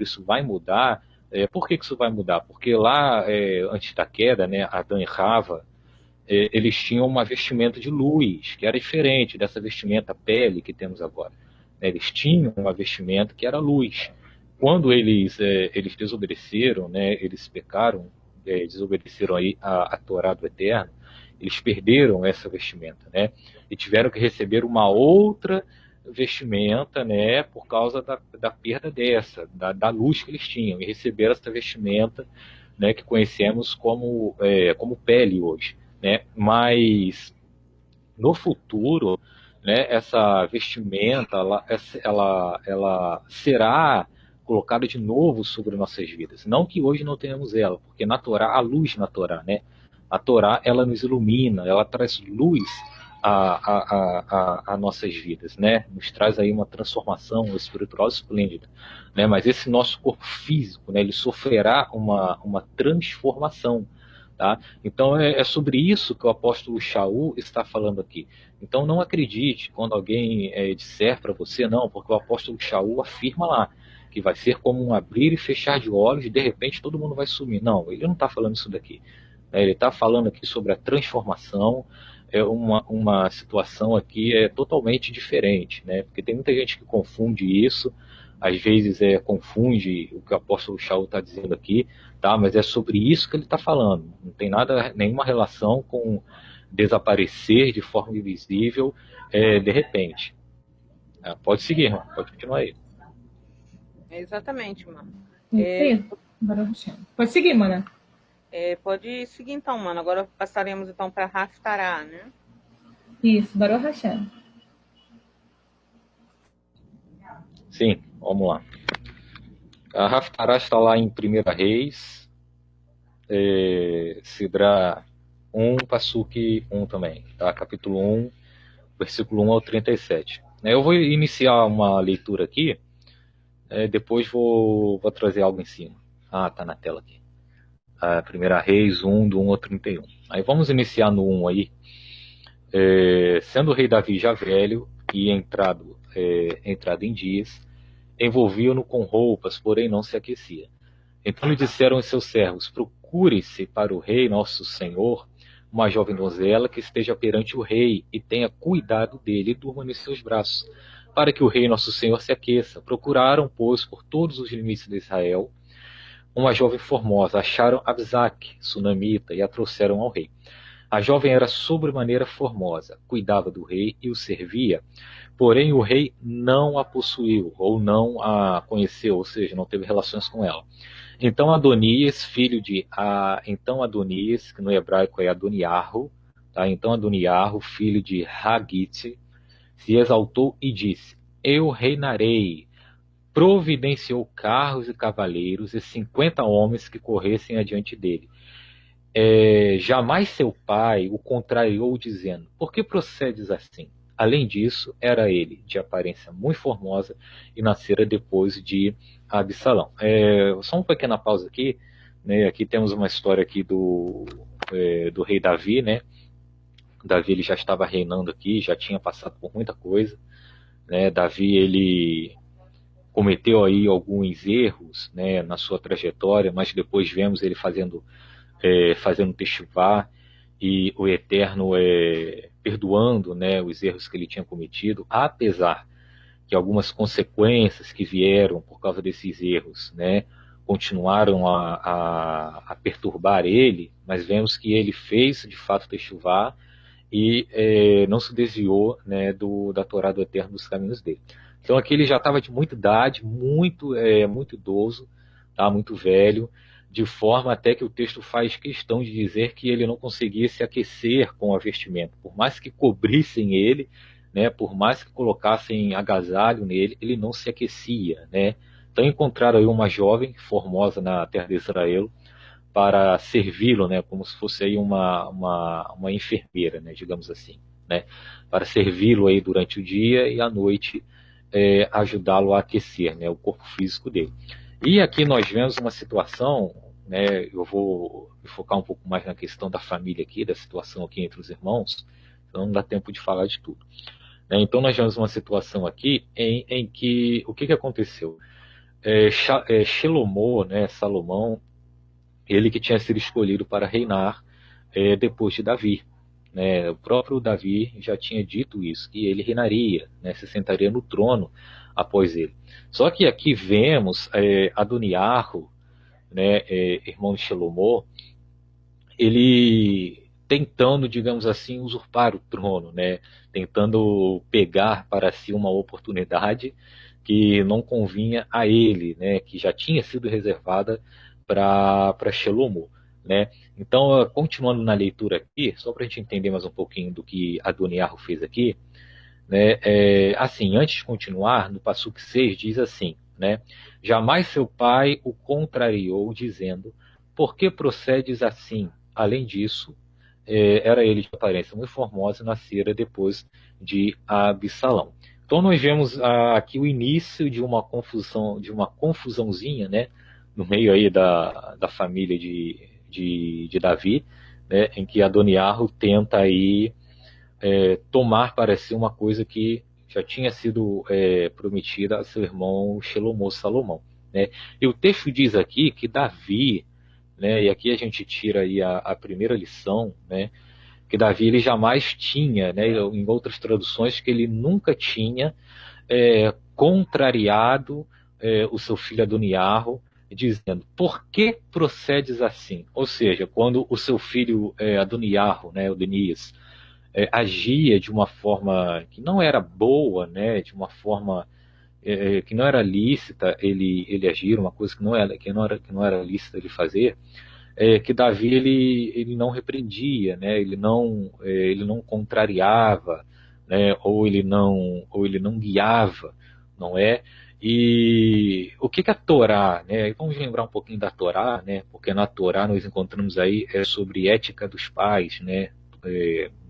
Por que isso vai mudar? Porque lá, antes da queda, né? Adão e Rava, eles tinham uma vestimenta de luz, que era diferente dessa vestimenta pele que temos agora. Eles tinham uma vestimenta que era luz. Quando eles desobedeceram, né, eles pecaram, desobedeceram aí a Torá do Eterno, eles perderam essa vestimenta, né, e tiveram que receber uma outra vestimenta, né, por causa da perda da luz que eles tinham, e receberam essa vestimenta, né, que conhecemos como pele hoje. Né? Mas no futuro, né, essa vestimenta ela será colocada de novo sobre nossas vidas. Não que hoje não tenhamos ela, porque na Torá, a luz na Torá, né? A Torá, ela nos ilumina, ela traz luz a nossas vidas, né? Nos traz aí uma transformação espiritual esplêndida, né? Mas esse nosso corpo físico, né, ele sofrerá uma transformação. Tá? Então é sobre isso que o apóstolo Shaul está falando aqui. Então não acredite quando alguém disser para você, não, porque o apóstolo Shaul afirma lá que vai ser como um abrir e fechar de olhos e de repente todo mundo vai sumir. Não, ele não está falando isso daqui. Ele está falando aqui sobre a transformação, uma situação aqui totalmente diferente, né? Porque tem muita gente que confunde isso, às vezes confunde o que o apóstolo Shaul está dizendo aqui, tá? Mas é sobre isso que ele está falando. Não tem nenhuma relação com desaparecer de forma invisível de repente. Pode seguir, irmão. Pode continuar aí. Exatamente, mano. Pode seguir, mano. Pode seguir então, mano. Agora passaremos então para Haftará, né? Isso, Baruch Hashem. Sim, vamos lá. A Haftará está lá em 1 Reis, Sidra 1, Passuque 1 também, tá? Capítulo 1, versículo 1 ao 37. Eu vou iniciar uma leitura aqui, depois vou trazer algo em cima. Tá na tela aqui. 1 Reis 1, do 1 ao 31. Aí vamos iniciar no 1 aí. Sendo o rei Davi já velho e entrado em dias, envolviam-no com roupas, porém não se aquecia. Então lhe disseram os seus servos: procure-se para o rei nosso senhor uma jovem donzela que esteja perante o rei e tenha cuidado dele e durma nos seus braços, para que o rei nosso senhor se aqueça. Procuraram, pois, por todos os limites de Israel uma jovem formosa. Acharam Abzaque, sunamita, e a trouxeram ao rei. A jovem era sobremaneira formosa, cuidava do rei e o servia, porém o rei não a possuiu, ou não a conheceu, ou seja, não teve relações com ela. Então Adonias, filho de... Então Adonias, que no hebraico é Adoniarro, Tá? Então Adoniarro, filho de Hagite, se exaltou e disse: eu reinarei. Providenciou carros e cavaleiros e 50 homens que corressem adiante dele. Jamais seu pai o contrariou, dizendo: por que procedes assim? Além disso, era ele de aparência muito formosa e nascera depois de Absalão. Só uma pequena pausa aqui, né? Aqui temos uma história aqui do rei Davi, né? Davi ele já estava reinando aqui, já tinha passado por muita coisa, né? Davi ele cometeu aí alguns erros, né, na sua trajetória, mas depois vemos ele fazendo teshuvá e o Eterno perdoando, né, os erros que ele tinha cometido, apesar que algumas consequências que vieram por causa desses erros, né, continuaram a perturbar ele, mas vemos que ele fez de fato teshuvá e não se desviou, né, da Torá do Eterno, dos caminhos dele. Então aqui ele já estava de muita idade, muito idoso, tá, muito velho, de forma até que o texto faz questão de dizer que ele não conseguia se aquecer com a vestimenta. Por mais que cobrissem ele, né, por mais que colocassem agasalho nele, ele não se aquecia, né. Então encontraram aí uma jovem formosa na terra de Israel para servi-lo, né, como se fosse aí uma enfermeira, né, digamos assim, né, para servi-lo aí durante o dia e à noite ajudá-lo a aquecer, né, o corpo físico dele. E aqui nós vemos uma situação, né, eu vou me focar um pouco mais na questão da família aqui, da situação aqui entre os irmãos, então não dá tempo de falar de tudo. Então nós vemos uma situação aqui em que, o que aconteceu? Shelomó, né, Salomão, ele que tinha sido escolhido para reinar depois de Davi. Né, o próprio Davi já tinha dito isso, que ele reinaria, né, se sentaria no trono após ele. Só que aqui vemos Adoniarro, né, irmão de Shelomó, ele tentando, digamos assim, usurpar o trono, né, tentando pegar para si uma oportunidade que não convinha a ele, né, que já tinha sido reservada para Shelomó. Né? Então, continuando na leitura aqui, só para a gente entender mais um pouquinho do que Adoniarro fez aqui, né? Assim, antes de continuar, no Passuque 6 diz assim, né? Jamais seu pai o contrariou, dizendo: por que procedes assim? Além disso, era ele de aparência muito formosa e nascera depois de Absalão. Então nós vemos aqui o início de uma confusãozinha, né? No meio aí da família de Davi, né, em que Adoniarro tenta aí tomar para si uma coisa que já tinha sido prometida a seu irmão Shelomó, Salomão. Né? E o texto diz aqui que Davi, né, e aqui a gente tira aí a primeira lição, né, que Davi ele jamais tinha, né, em outras traduções, que ele nunca tinha contrariado o seu filho Adoniarro, dizendo: por que procedes assim? Ou seja, quando o seu filho Adoniarro, né, Odenias, agia de uma forma que não era boa, né, de uma forma que não era lícita ele agir, uma coisa que não era lícita ele fazer, que Davi ele não repreendia, né, ele não contrariava, né, ou ele não guiava, não é? E o que a Torá, né? Vamos lembrar um pouquinho da Torá, né? Porque na Torá nós encontramos aí sobre ética dos pais, né?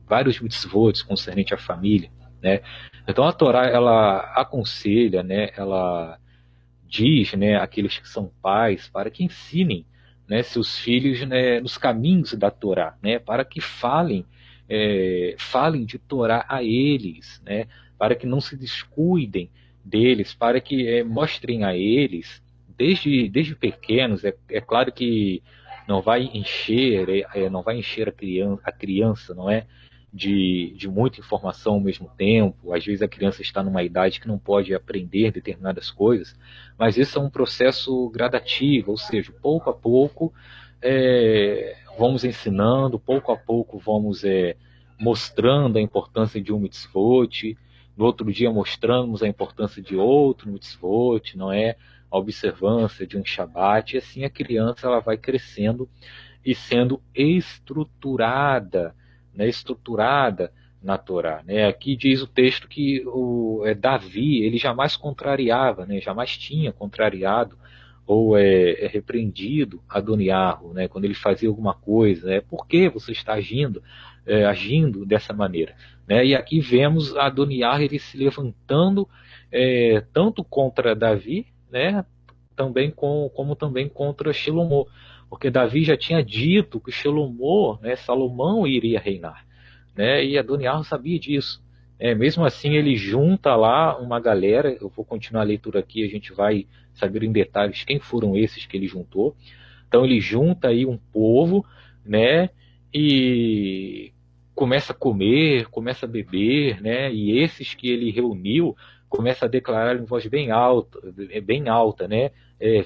Vários mitzvot concernente à família, né? Então a Torá ela aconselha, né? Ela diz, né? Aqueles que são pais para que ensinem, né? Seus filhos, né? Nos caminhos da Torá, né? Para que falem de Torá a eles, né? Para que não se descuidem deles, para que mostrem a eles, desde pequenos, é claro que não vai encher a criança, não é, de muita informação ao mesmo tempo. Às vezes a criança está numa idade que não pode aprender determinadas coisas, mas isso é um processo gradativo, ou seja, pouco a pouco vamos ensinando, pouco a pouco vamos mostrando a importância de um mitzvot. No outro dia mostramos a importância de outro mitzvot, não é? A observância de um Shabat, e assim a criança ela vai crescendo e sendo estruturada, né, estruturada na Torá, né? Aqui diz o texto que Davi, ele jamais contrariava, né, jamais tinha contrariado ou repreendido Adoniarro, né, quando ele fazia alguma coisa. Por que você está agindo dessa maneira? Né? E aqui vemos Adoniarro ele se levantando tanto contra Davi, né, como também contra Shlomo, porque Davi já tinha dito que Shlomo, né, Salomão iria reinar, né, e Adoniarro sabia disso. Mesmo assim, ele junta lá uma galera. Eu vou continuar a leitura aqui, a gente vai saber em detalhes quem foram esses que ele juntou. Então ele junta aí um povo, né, e começa a comer, começa a beber, né, e esses que ele reuniu começa a declarar em voz bem alta, né,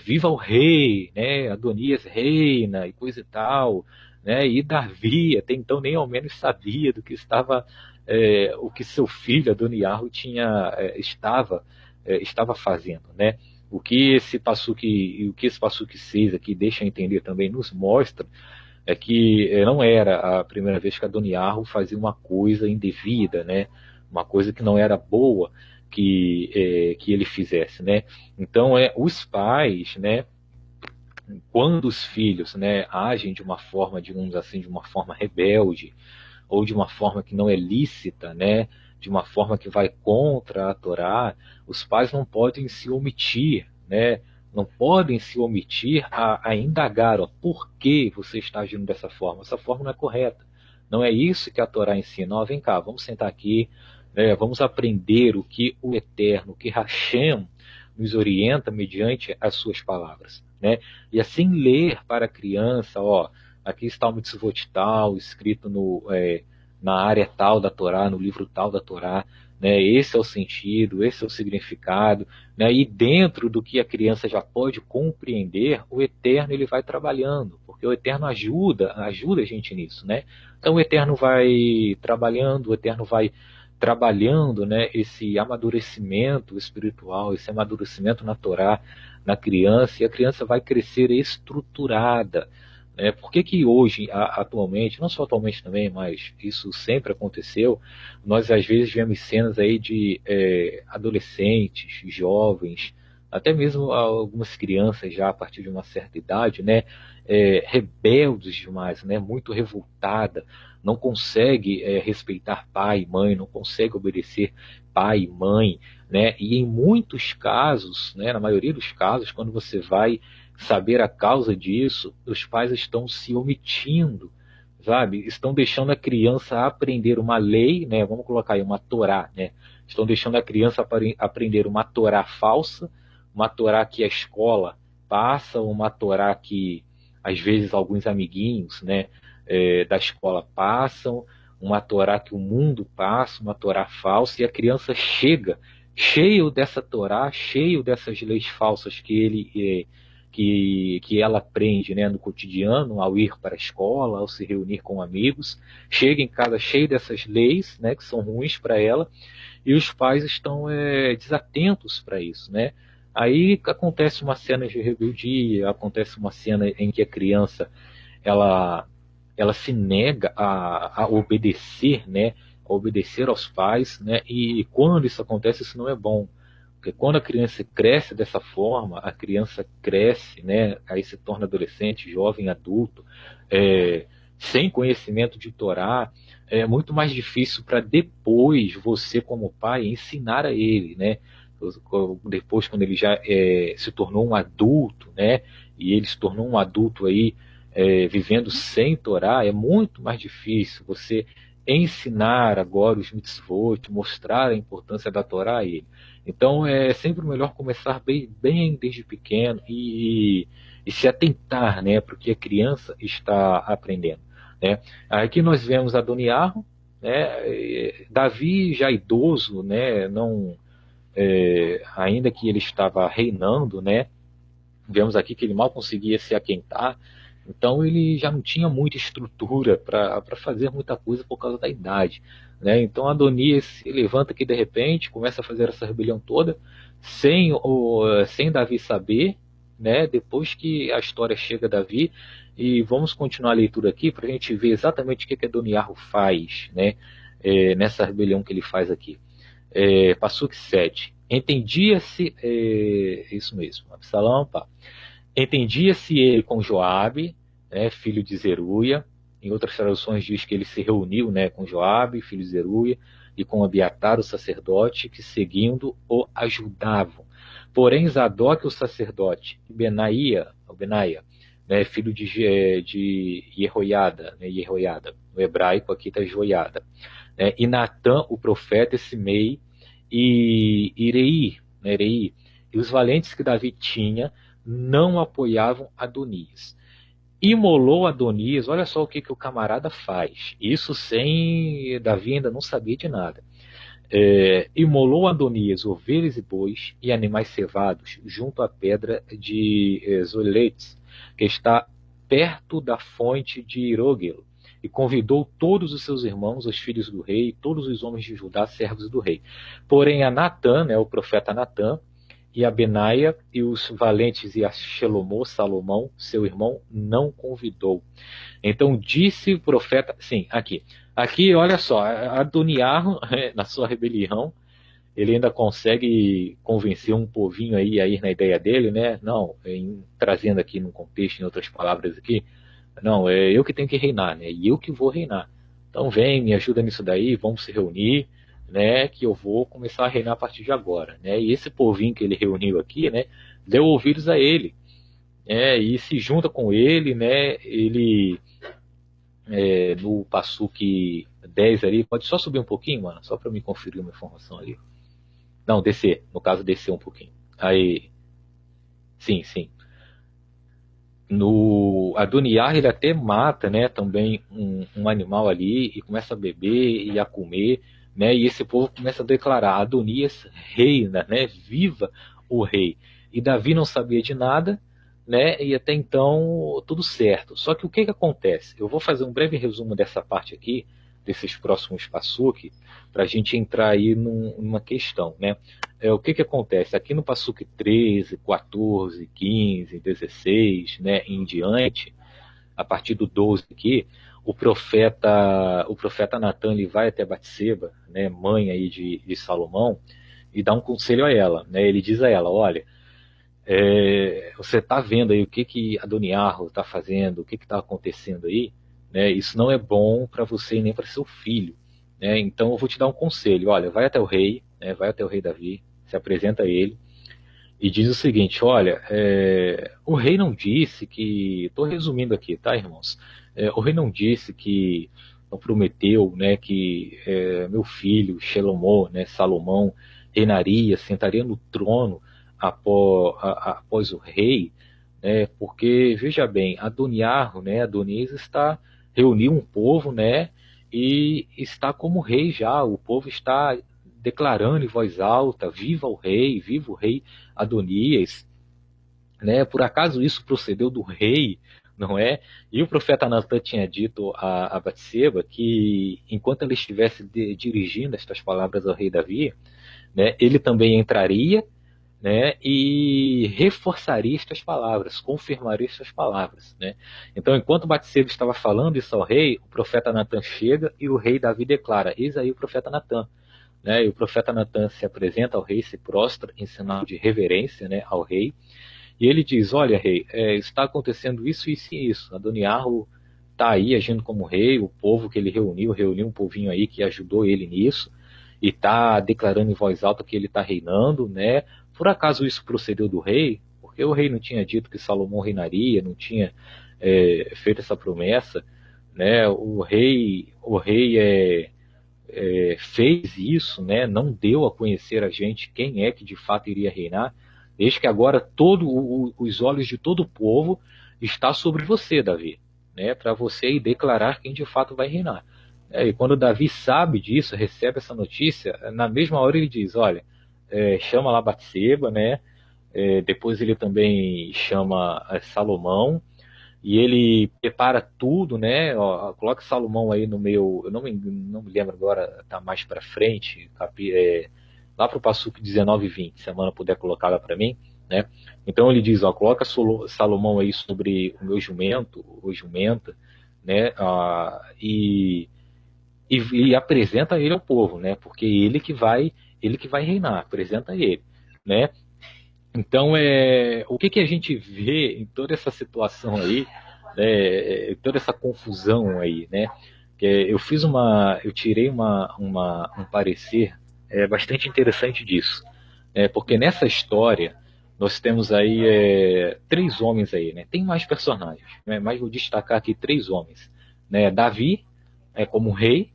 viva o rei, né, Adonias reina e coisa e tal, né, e Davi até então nem ao menos sabia do que estava o que seu filho Adoniarro estava fazendo, né? O que esse Passuque 6 aqui deixa entender também, nos mostra, é que não era a primeira vez que Adoniarro fazia uma coisa indevida, né? Uma coisa que não era boa que ele fizesse, né? Então, os pais, né, quando os filhos, né, agem de uma forma, digamos assim, de uma forma rebelde, ou de uma forma que não é lícita, né, de uma forma que vai contra a Torá, os pais não podem se omitir, né, não podem se omitir a indagar, por que você está agindo dessa forma? Essa forma não é correta. Não é isso que a Torá ensina. Vem cá, vamos sentar aqui, vamos aprender o que o Eterno, o que Hashem nos orienta mediante as suas palavras, né? E assim ler para a criança, aqui está o mitzvot tal, escrito na área tal da Torá, no livro tal da Torá, né? Esse é o sentido, esse é o significado, né? E dentro do que a criança já pode compreender, o Eterno ele vai trabalhando, porque o Eterno ajuda a gente nisso, né? Então o Eterno vai trabalhando, o Eterno vai trabalhando, né, esse amadurecimento espiritual, esse amadurecimento na Torá, na criança, e a criança vai crescer estruturada. Por que hoje, atualmente, não só atualmente também, mas isso sempre aconteceu, nós às vezes vemos cenas aí de adolescentes, jovens, até mesmo algumas crianças já a partir de uma certa idade, né, rebeldes demais, né, muito revoltada, não consegue respeitar pai e mãe, não consegue obedecer pai e mãe, né, e em muitos casos, né, na maioria dos casos, quando você vai saber a causa disso, os pais estão se omitindo, sabe? Estão deixando a criança aprender uma lei, né? Vamos colocar aí uma Torá, né? Estão deixando a criança aprender uma Torá falsa, uma Torá que a escola passa, uma Torá que às vezes alguns amiguinhos, né, da escola passam, uma Torá que o mundo passa, uma Torá falsa, e a criança chega cheio dessa Torá, cheio dessas leis falsas que ela aprende, né, no cotidiano, ao ir para a escola, ao se reunir com amigos, chega em casa cheio dessas leis, né, que são ruins para ela, e os pais estão desatentos para isso, né? Aí acontece uma cena de rebeldia, acontece uma cena em que a criança ela se nega a obedecer, né, a obedecer aos pais, né? E quando isso acontece, isso não é bom. Porque quando a criança cresce dessa forma, a criança cresce, né, aí se torna adolescente, jovem, adulto, sem conhecimento de Torá, é muito mais difícil para depois você, como pai, ensinar a ele, né? Depois, quando ele já se tornou um adulto, né, e ele se tornou um adulto aí, vivendo sem Torá, é muito mais difícil você ensinar agora os mitzvot, mostrar a importância da Torá a ele. Então é sempre melhor começar bem desde pequeno e se atentar, né, para o que a criança está aprendendo, né? Aqui nós vemos Adoniarro, né, Davi já idoso, né, não, ainda que ele estava reinando, né, vemos aqui que ele mal conseguia se aquentar, então ele já não tinha muita estrutura para fazer muita coisa por causa da idade, né? Então Adonias se levanta aqui de repente, começa a fazer essa rebelião toda, sem Davi saber, né, depois que a história chega a Davi, e vamos continuar a leitura aqui para a gente ver exatamente o que Adoniarro faz, né, nessa rebelião que ele faz aqui. Passuque 7. Entendia-se, isso mesmo, Absalão, pá. Entendia-se ele com Joabe, né, filho de Zeruia. Em outras traduções diz que ele se reuniu, né, com Joabe, filho de Zeruia, e com Abiatar, o sacerdote, que seguindo o ajudavam. Porém, Zadok, o sacerdote, e Benaia, né, filho de Jehoiada, né, no hebraico aqui está Joiada, né, e Natã, o profeta, Simei, e Irei, e os valentes que Davi tinha, não apoiavam Adonias. Imolou Adonias, olha só o que o camarada faz. Isso sem Davi ainda não sabia de nada. Imolou Adonias ovelhas e bois e animais cevados junto à pedra de Zoletes, que está perto da fonte de Irogelo, e convidou todos os seus irmãos, os filhos do rei, e todos os homens de Judá, servos do rei. Porém a Natã, né, o profeta Natã, e a Benaia e os valentes e a Salomão, seu irmão, não convidou. Então disse o profeta, sim, aqui olha só, Adoniarro, na sua rebelião, ele ainda consegue convencer um povinho aí a ir na ideia dele, né? Não, trazendo aqui num contexto, em outras palavras aqui, não, é eu que tenho que reinar, né? E eu que vou reinar. Então vem, me ajuda nisso daí, vamos se reunir, né, que eu vou começar a reinar a partir de agora, né? E esse povinho que ele reuniu aqui, né, deu ouvidos a ele, e se junta com ele, né? Ele no Passuque 10 ali, pode só subir um pouquinho, mano, só para me conferir uma informação ali. Não, descer, no caso descer um pouquinho. Aí, sim. No Adoniar ele até mata, né, também um animal ali e começa a beber e a comer, né, e esse povo começa a declarar: Adonias reina, né, viva o rei. E Davi não sabia de nada, né, e até então tudo certo. Só que o que acontece? Eu vou fazer um breve resumo dessa parte aqui, desses próximos passuque, para a gente entrar aí numa questão, né? O que acontece? Aqui no passuque 13, 14, 15, 16, né, em diante, a partir do 12 aqui, o profeta Natã ele vai até Batseba, né, mãe aí de Salomão, e dá um conselho a ela, né? Ele diz a ela: olha, você está vendo aí o que Adoniarro está fazendo, o que está acontecendo aí, né? Isso não é bom para você nem para seu filho, né? Então eu vou te dar um conselho: olha, vai até o rei, né? Vai até o rei Davi, se apresenta a ele e diz o seguinte: olha, o rei não disse que, estou resumindo aqui, tá, irmãos? O rei não disse que, não prometeu, né, que meu filho né, Salomão reinaria, sentaria no trono após o rei, né, porque, veja bem, Adoniarro, né, Adonias reuniu um povo, né, e está como rei já, o povo está declarando em voz alta: viva o rei Adonias, né? Por acaso isso procedeu do rei, não é? E o profeta Natã tinha dito a Batseba que, enquanto ele estivesse dirigindo estas palavras ao rei Davi, né, ele também entraria, né, e reforçaria estas palavras, confirmaria estas palavras, né? Então, enquanto Batseba estava falando isso ao rei, o profeta Natã chega e o rei Davi declara: eis aí o profeta Natã. Né, e o profeta Natã se apresenta ao rei, se prostra em sinal de reverência, né, ao rei, e ele diz: olha, rei, está acontecendo isso, isso e isso. Adoniarro está aí agindo como rei, o povo que ele reuniu um povinho aí que ajudou ele nisso, e está declarando em voz alta que ele está reinando, né? Por acaso isso procedeu do rei? Porque o rei não tinha dito que Salomão reinaria, não tinha feito essa promessa, né? O rei fez isso, né? Não deu a conhecer a gente quem é que de fato iria reinar, desde que agora os olhos de todo o povo está sobre você, Davi, né? Para você ir declarar quem de fato vai reinar. E quando Davi sabe disso, recebe essa notícia, na mesma hora ele diz: olha, chama lá Batseba, né? Depois ele também chama Salomão, e ele prepara tudo, né? Ó, coloca Salomão aí no meu, eu não me lembro agora, tá mais para frente, lá para o passuque 19 e 20, se a Mana puder colocar lá para mim, né? Então ele diz, ó, coloca Salomão aí sobre o meu jumento, ou jumenta, né? E apresenta ele ao povo, né? Porque ele que vai reinar, apresenta ele, né? Então, o que a gente vê em toda essa situação aí, né, toda essa confusão aí, né? Que eu tirei um parecer bastante interessante disso, porque nessa história nós temos aí três homens aí, né? Tem mais personagens, né? Mas vou destacar aqui três homens, né? Davi, como rei,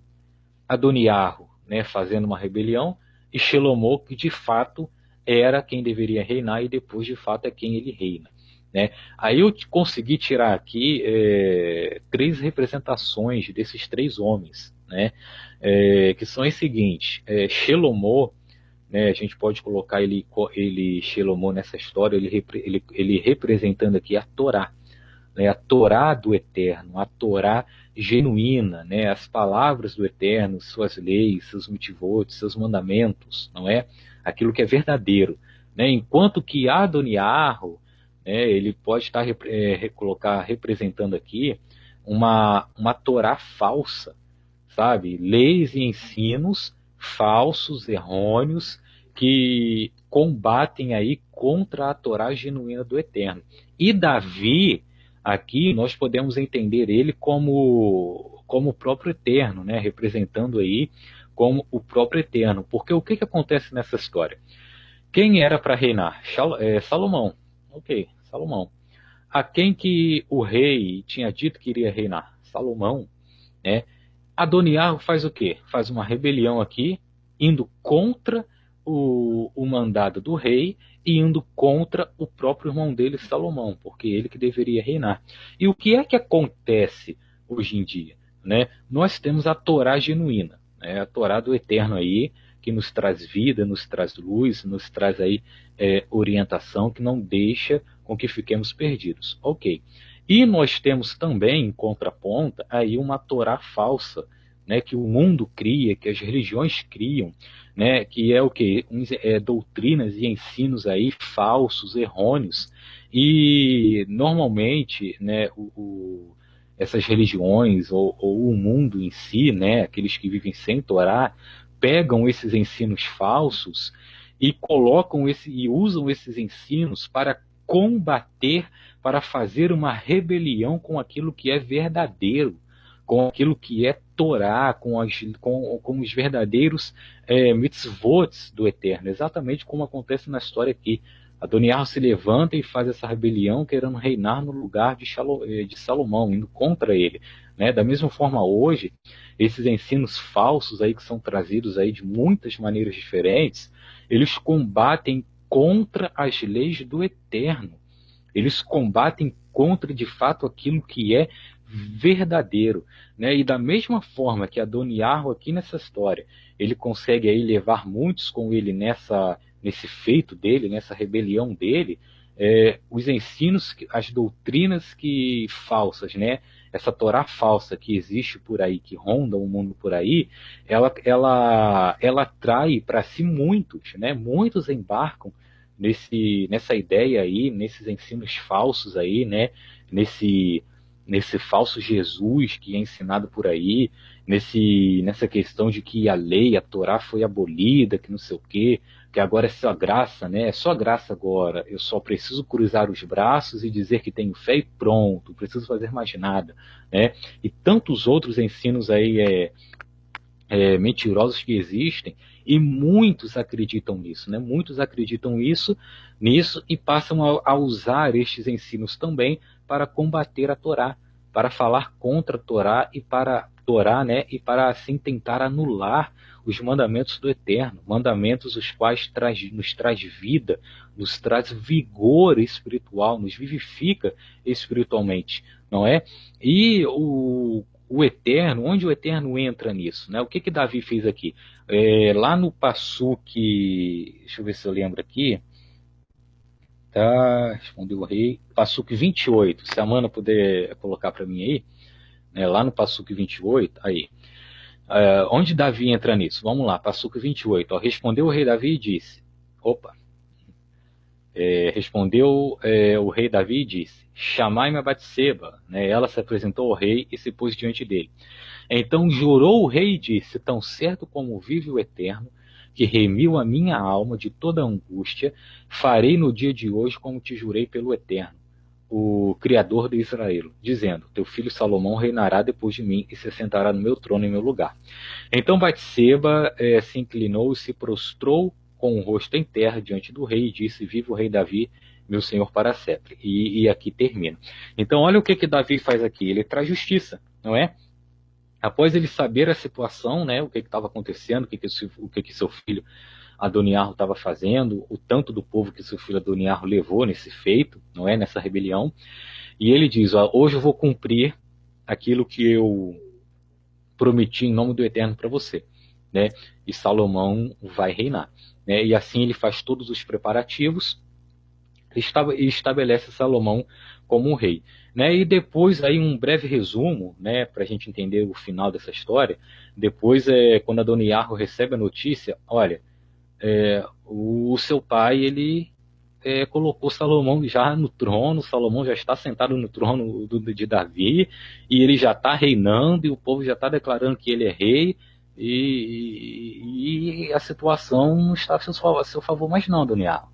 Adoniarro, né, fazendo uma rebelião, e Shelomó, que de fato era quem deveria reinar e depois de fato é quem ele reina, né? Aí eu consegui tirar aqui três representações desses três homens, né? Que são os seguintes: Shelomó, né, a gente pode colocar ele Shelomó nessa história, ele representando aqui a Torá, né, a Torá do Eterno, a Torá genuína, né, as palavras do Eterno, suas leis, seus mitzvot, seus mandamentos, não é? Aquilo que é verdadeiro, né? Enquanto que Adoniarro, né, ele pode estar representando aqui uma Torá falsa, sabe? Leis e ensinos falsos, errôneos, que combatem aí contra a Torá genuína do Eterno. E Davi, aqui nós podemos entender ele como o próprio Eterno, né? Representando aí como o próprio Eterno. Porque o que acontece nessa história? Quem era para reinar? Salomão. Ok, Salomão. A quem que o rei tinha dito que iria reinar? Salomão, né? Adoniarro faz o quê? Faz uma rebelião aqui, indo contra o mandado do rei e indo contra o próprio irmão dele, Salomão, porque ele que deveria reinar. E o que é que acontece hoje em dia, né? Nós temos a Torá genuína, né? A Torá do Eterno aí, que nos traz vida, nos traz luz, nos traz aí orientação, que não deixa com que fiquemos perdidos. Ok. E nós temos também, em contraponto, aí uma Torá falsa, né, que o mundo cria, que as religiões criam, né, que é o quê? Doutrinas e ensinos aí falsos, errôneos. E normalmente, né, essas religiões ou o mundo em si, né, aqueles que vivem sem Torá, pegam esses ensinos falsos e usam esses ensinos para combater, para fazer uma rebelião com aquilo que é verdadeiro, com aquilo que é Torá, com os verdadeiros mitzvot do Eterno, exatamente como acontece na história aqui. Adoniarro se levanta e faz essa rebelião, querendo reinar no lugar de Salomão, indo contra ele, né? Da mesma forma, hoje, esses ensinos falsos aí que são trazidos aí de muitas maneiras diferentes, eles combatem contra as leis do Eterno. Eles combatem contra, de fato, aquilo que é verdadeiro, né? E da mesma forma que Adoniarro aqui nessa história, ele consegue aí levar muitos com ele nesse feito dele, nessa rebelião dele, os ensinos, as doutrinas que falsas, né? Essa Torá falsa que existe por aí, que ronda o mundo por aí, ela atrai para si muitos, né? Muitos embarcam nessa ideia aí, nesses ensinos falsos aí, né? Nesse falso Jesus que é ensinado por aí, nessa questão de que a lei, a Torá foi abolida, que não sei o quê, que agora é só graça, né? É só graça agora. Eu só preciso cruzar os braços e dizer que tenho fé e pronto, não preciso fazer mais nada, né? E tantos outros ensinos aí mentirosos que existem, e muitos acreditam nisso, né? Muitos acreditam nisso e passam a usar estes ensinos também para combater a Torá, para falar contra a Torá e né? E para assim tentar anular os mandamentos do Eterno, mandamentos os quais nos traz vida, nos traz vigor espiritual, nos vivifica espiritualmente, não é? E o Eterno, onde o Eterno entra nisso, né? O que Davi fez aqui? Lá no Passuque, deixa eu ver se eu lembro aqui, tá? Respondeu o rei, Passuque 28, se a Mana puder colocar para mim aí, né? Lá no Passuque 28, aí. Onde Davi entra nisso? Vamos lá, Passuque 28. Respondeu o rei Davi e disse, Respondeu o rei Davi e disse: chamai-me a Batseba. Né? Ela se apresentou ao rei e se pôs diante dele. Então jurou o rei e disse: tão certo como vive o Eterno, que remiu a minha alma de toda angústia, farei no dia de hoje como te jurei pelo Eterno, o Criador de Israel, dizendo: teu filho Salomão reinará depois de mim e se assentará no meu trono em meu lugar. Então Batseba se inclinou e se prostrou com o rosto em terra diante do rei e disse: viva o rei Davi, meu senhor, para sempre. E aqui termina. Então olha o que Davi faz aqui. Ele traz justiça, não é? Após ele saber a situação, né, o que estava acontecendo, o que seu filho Adoniarro estava fazendo, o tanto do povo que seu filho Adoniarro levou nesse feito, não é, nessa rebelião, e ele diz: hoje eu vou cumprir aquilo que eu prometi em nome do Eterno para você, né? E Salomão vai reinar, né? E assim ele faz todos os preparativos e estabelece Salomão como rei, né? E depois aí um breve resumo, né, para a gente entender o final dessa história. Depois quando Adoniarro recebe a notícia: olha, o seu pai ele colocou Salomão já no trono, Salomão já está sentado no trono de Davi, e ele já está reinando, e o povo já está declarando que ele é rei, e a situação não está a seu favor mais não, Adoniarro.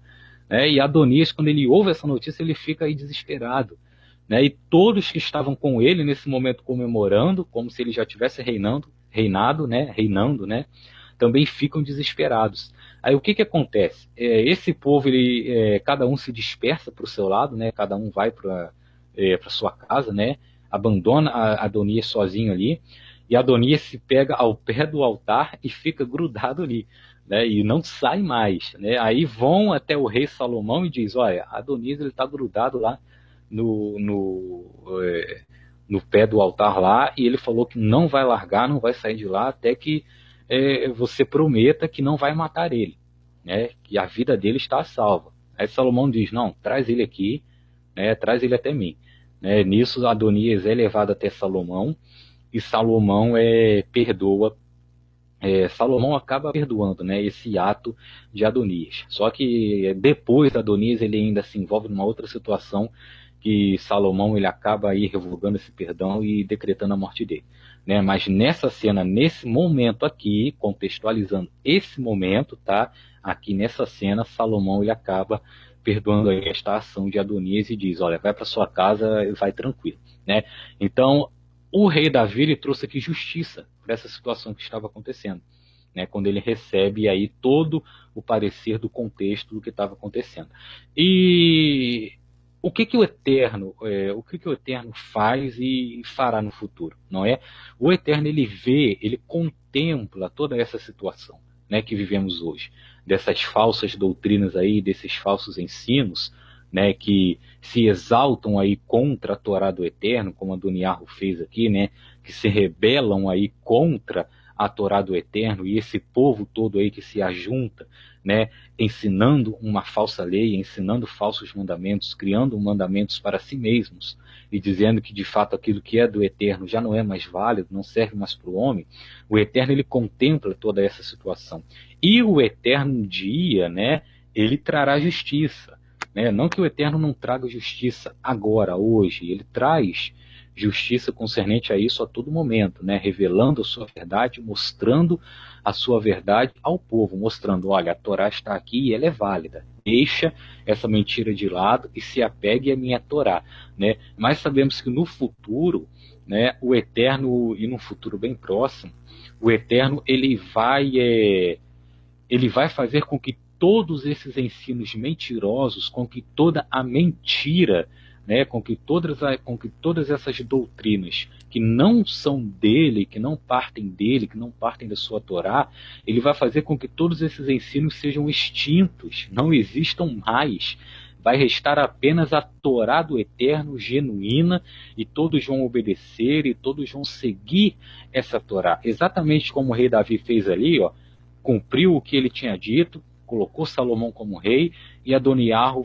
E Adonias, quando ele ouve essa notícia, ele fica aí desesperado. Né? E todos que estavam com ele nesse momento comemorando, como se ele já tivesse reinando, também ficam desesperados. Aí o que acontece? Esse povo, cada um se dispersa para o seu lado, né? Cada um vai para sua casa, né? Abandona Adonias sozinho ali, e Adonias se pega ao pé do altar e fica grudado ali, né? E não sai mais. Né? Aí vão até o rei Salomão e diz: olha, Adonias está grudado lá no pé do altar lá, e ele falou que não vai largar, não vai sair de lá até que você prometa que não vai matar ele, né? Que a vida dele está salva. Aí Salomão diz: não, traz ele aqui, né? Traz ele até mim. Né? Nisso Adonias é levado até Salomão, e Salomão perdoa. Salomão acaba perdoando, né, esse ato de Adonias. Só que depois de Adonias ele ainda se envolve numa outra situação, que Salomão ele acaba aí revogando esse perdão e decretando a morte dele. Né? Mas nessa cena, nesse momento aqui, contextualizando esse momento, tá? Aqui nessa cena, Salomão ele acaba perdoando aí esta ação de Adonias e diz: olha, vai para sua casa e vai tranquilo. Né? Então, o rei Davi ele trouxe aqui justiça para essa situação que estava acontecendo, né? Quando ele recebe aí todo o parecer do contexto do que estava acontecendo. E o que o Eterno faz e fará no futuro, não é? O Eterno ele vê, ele contempla toda essa situação, né, que vivemos hoje, dessas falsas doutrinas aí, desses falsos ensinos, né, que se exaltam aí contra a Torá do Eterno, como Adoniarro fez aqui, né, que se rebelam aí contra a Torá do Eterno, e esse povo todo aí que se ajunta, né, ensinando uma falsa lei, ensinando falsos mandamentos, criando mandamentos para si mesmos, e dizendo que de fato aquilo que é do Eterno já não é mais válido, não serve mais para o homem. O Eterno ele contempla toda essa situação. E o Eterno um dia, né, ele trará justiça. Não que o Eterno não traga justiça agora, hoje, ele traz justiça concernente a isso a todo momento, né? Revelando a sua verdade, mostrando a sua verdade ao povo, mostrando: olha, a Torá está aqui e ela é válida, deixa essa mentira de lado e se apegue à minha Torá. Né? Mas sabemos que no futuro, né, o Eterno, e num futuro bem próximo, o Eterno ele vai fazer com que todos esses ensinos mentirosos, com que toda a mentira, né, com que todas essas doutrinas que não são dele, que não partem dele, que não partem da sua Torá, ele vai fazer com que todos esses ensinos sejam extintos, não existam mais. Vai restar apenas a Torá do Eterno genuína, e todos vão obedecer e todos vão seguir essa Torá. Exatamente como o rei Davi fez ali, ó, cumpriu o que ele tinha dito, colocou Salomão como rei, e Adoniarro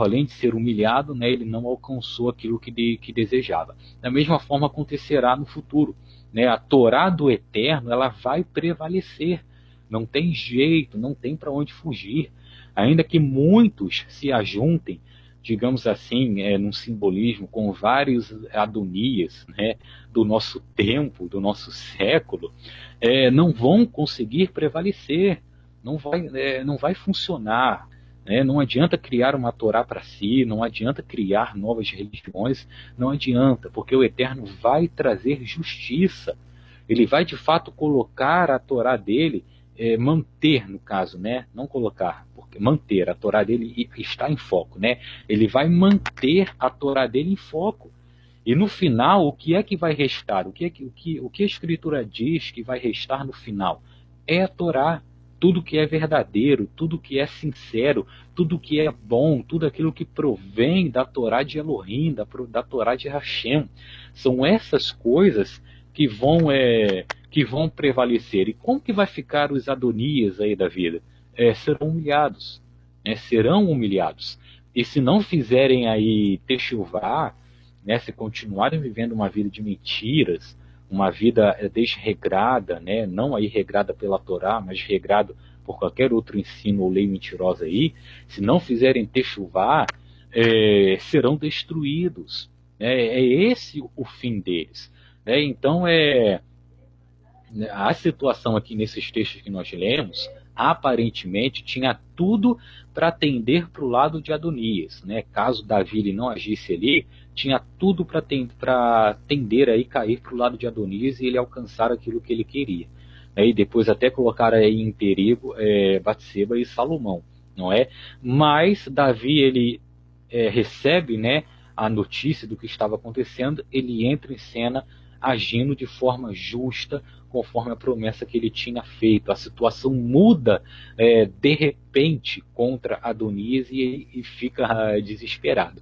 além de ser humilhado, né, ele não alcançou aquilo que desejava. Da mesma forma acontecerá no futuro. Né? A Torá do Eterno ela vai prevalecer. Não tem jeito, não tem para onde fugir. ainda que muitos se ajuntem, digamos assim, num simbolismo com vários Adonias, né, do nosso tempo, do nosso século, não vão conseguir prevalecer, não vai funcionar. Não adianta criar uma Torá para si, não adianta criar novas religiões, não adianta, porque o Eterno vai trazer justiça. Ele vai de fato colocar a Torá dele, manter no caso, né? Não colocar, porque manter a Torá dele está em foco, né? Ele vai manter a Torá dele em foco. E no final, o que é que vai restar? O que a Escritura diz que vai restar no final? É a Torá. Tudo que é verdadeiro, tudo que é sincero, tudo que é bom, tudo aquilo que provém da Torá de Elohim, da Torá de Hashem. São essas coisas que vão prevalecer. E como que vai ficar os Adonias aí da vida? Serão humilhados. Serão humilhados. E se não fizerem aí techuvá, se continuarem vivendo uma vida de mentiras, uma vida desregrada, não aí regrada pela Torá, mas regrada por qualquer outro ensino ou lei mentirosa aí, se não fizerem techuvá, serão destruídos. É esse o fim deles. Então, a situação aqui nesses textos que nós lemos, aparentemente, tinha tudo para tender para o lado de Adonias. Caso Davi ele não agisse ali, tinha tudo para tender aí cair para o lado de Adonias e ele alcançar aquilo que ele queria. E depois até colocar aí em perigo Batseba e Salomão, não é? Mas Davi ele recebe, a notícia do que estava acontecendo, ele entra em cena agindo de forma justa, conforme a promessa que ele tinha feito. A situação muda de repente contra Adonias e fica desesperado.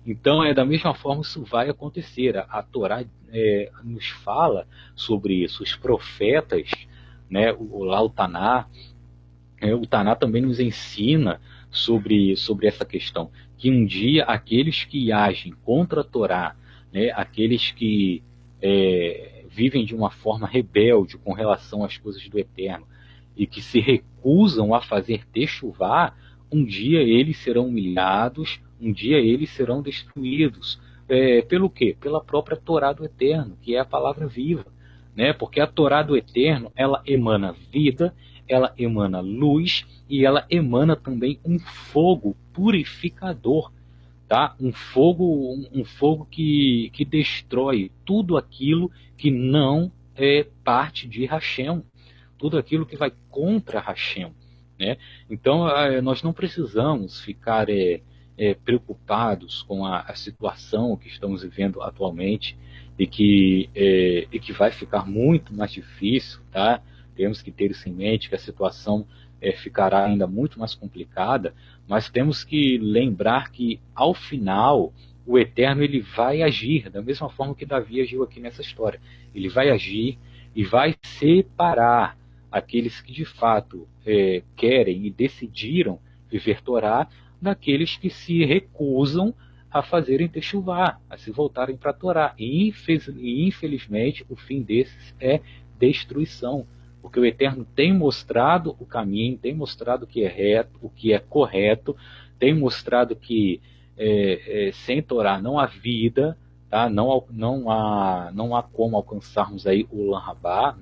Então, da mesma forma, isso vai acontecer. A Torá nos fala sobre isso. Os profetas, o Taná, o Taná também nos ensina sobre essa questão. Que um dia aqueles que agem contra a Torá, aqueles que vivem de uma forma rebelde com relação às coisas do Eterno e que se recusam a fazer techuvá, um dia eles serão humilhados, um dia eles serão destruídos. Pelo quê? Pela própria Torá do Eterno, que é a palavra viva. Porque a Torá do Eterno, ela emana vida, ela emana luz e ela emana também um fogo purificador. Tá? Um fogo que destrói tudo aquilo que não é parte de Hashem, tudo aquilo que vai contra Hashem. Então, nós não precisamos ficar preocupados com a situação que estamos vivendo atualmente e que vai ficar muito mais difícil. Tá? Temos que ter isso em mente, que a situação ficará ainda muito mais complicada, mas temos que lembrar que, ao final, o Eterno ele vai agir, da mesma forma que Davi agiu aqui nessa história. Ele vai agir e vai separar aqueles que de fato querem e decidiram viver Torá daqueles que se recusam a fazerem techuvá, a se voltarem para a Torá. E infelizmente o fim desses é destruição, porque o Eterno tem mostrado o caminho, tem mostrado o que é reto, o que é correto, tem mostrado que sem Torá não há vida, tá? Não há como alcançarmos aí o Olam Rabá,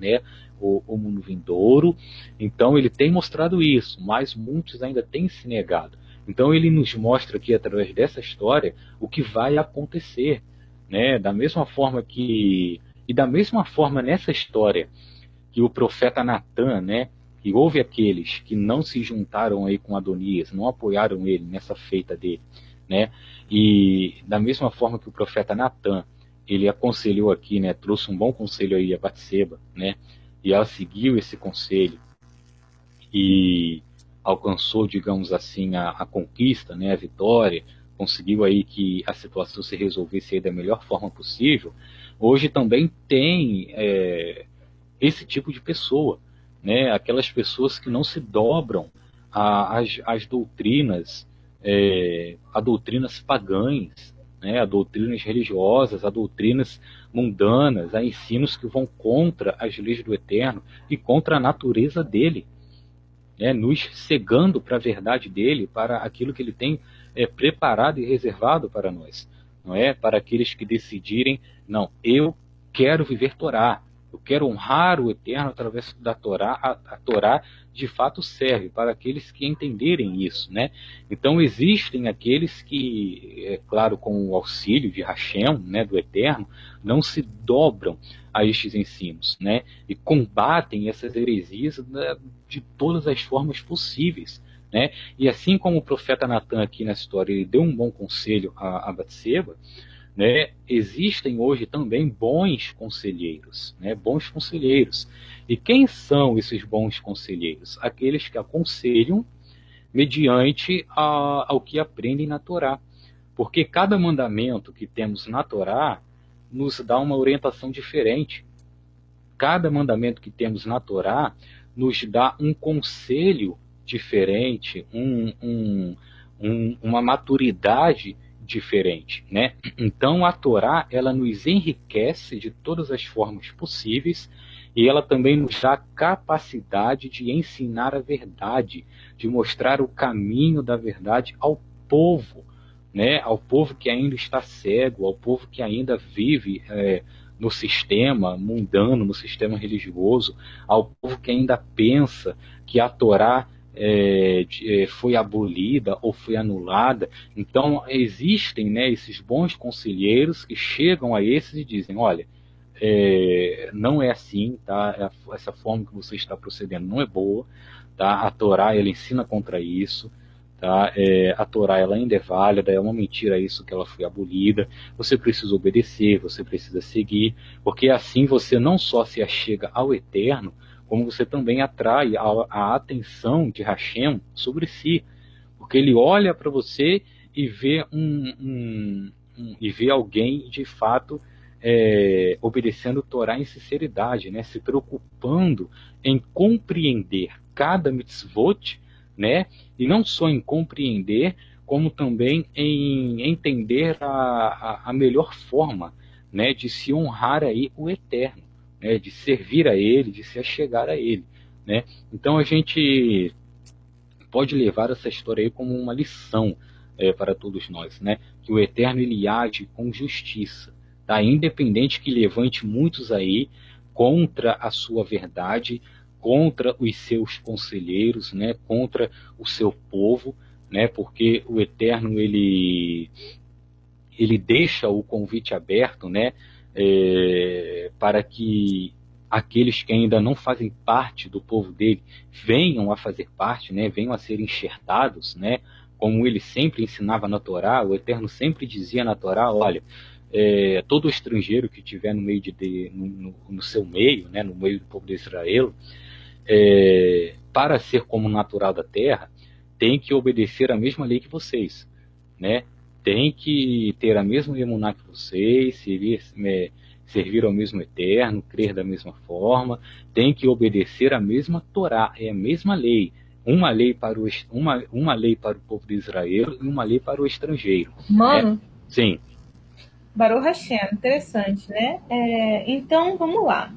o mundo vindouro. Então ele tem mostrado isso, mas muitos ainda têm se negado. Então ele nos mostra aqui, através dessa história, o que vai acontecer. Da mesma forma nessa história, que o profeta Natan, que houve aqueles que não se juntaram aí com Adonias, não apoiaram ele nessa feita dele, e da mesma forma que o profeta Natan, ele aconselhou aqui, trouxe um bom conselho aí a Batseba, e ela seguiu esse conselho e alcançou, digamos assim, a conquista, a vitória, conseguiu aí que a situação se resolvesse aí da melhor forma possível. Hoje também tem esse tipo de pessoa, aquelas pessoas que não se dobram às doutrinas, a doutrinas pagãs, a doutrinas religiosas, a doutrinas mundanas, a ensinos que vão contra as leis do Eterno e contra a natureza dele. né, nos cegando para a verdade dele, para aquilo que ele tem preparado e reservado para nós, não é? Para aqueles que decidirem, não, eu quero viver Torá, eu quero honrar o Eterno através da Torá. A Torá de fato serve para aqueles que entenderem isso, né? Então existem aqueles que, é claro, com o auxílio de Hashem, né, do Eterno, não se dobram a estes ensinos, né? E combatem essas heresias, né, de todas as formas possíveis, né? E assim como o profeta Natan aqui na história, ele deu um bom conselho a Batseba, né, existem hoje também bons conselheiros, né, bons conselheiros. E quem são esses bons conselheiros? Aqueles que aconselham mediante ao que aprendem na Torá. Porque cada mandamento que temos na Torá nos dá uma orientação diferente. Cada mandamento que temos na Torá nos dá um conselho diferente, uma maturidade diferente, né? Então a Torá, ela nos enriquece de todas as formas possíveis e ela também nos dá a capacidade de ensinar a verdade, de mostrar o caminho da verdade ao povo, né? Ao povo que ainda está cego, ao povo que ainda vive no sistema mundano, no sistema religioso, ao povo que ainda pensa que a Torá foi abolida ou foi anulada. Então existem, né, esses bons conselheiros que chegam a esses e dizem, olha, não é assim, tá? Essa forma que você está procedendo não é boa, tá? A Torá, ela ensina contra isso, tá? A Torá, ela ainda é válida, é uma mentira isso que ela foi abolida, você precisa obedecer, você precisa seguir, porque assim você não só se achega ao Eterno, como você também atrai a atenção de Hashem sobre si, porque ele olha para você e vê alguém de fato obedecendo Torá em sinceridade, né, se preocupando em compreender cada mitzvot, né, e não só em compreender, como também em entender a melhor forma, né, de se honrar aí o Eterno, né, de servir a ele, de se achegar a ele, né? Então a gente pode levar essa história aí como uma lição para todos nós, né? Que o Eterno, ele age com justiça, tá? Independente que levante muitos aí contra a sua verdade, contra os seus conselheiros, né? Contra o seu povo, né? Porque o Eterno, ele deixa o convite aberto, né? Para que aqueles que ainda não fazem parte do povo dele venham a fazer parte, né, venham a ser enxertados, né, como ele sempre ensinava na Torá. O Eterno sempre dizia na Torá, olha, todo estrangeiro que estiver no meio no seu meio, né, no meio do povo de Israel, para ser como natural da terra, tem que obedecer a mesma lei que vocês, né? Tem que ter a mesma emuná que vocês, servir ao mesmo Eterno, crer da mesma forma, tem que obedecer a mesma Torá, é a mesma lei. Uma lei para o povo de Israel e uma lei para o estrangeiro. Mano, sim. Baruch Hashem, interessante, né? Então, vamos lá.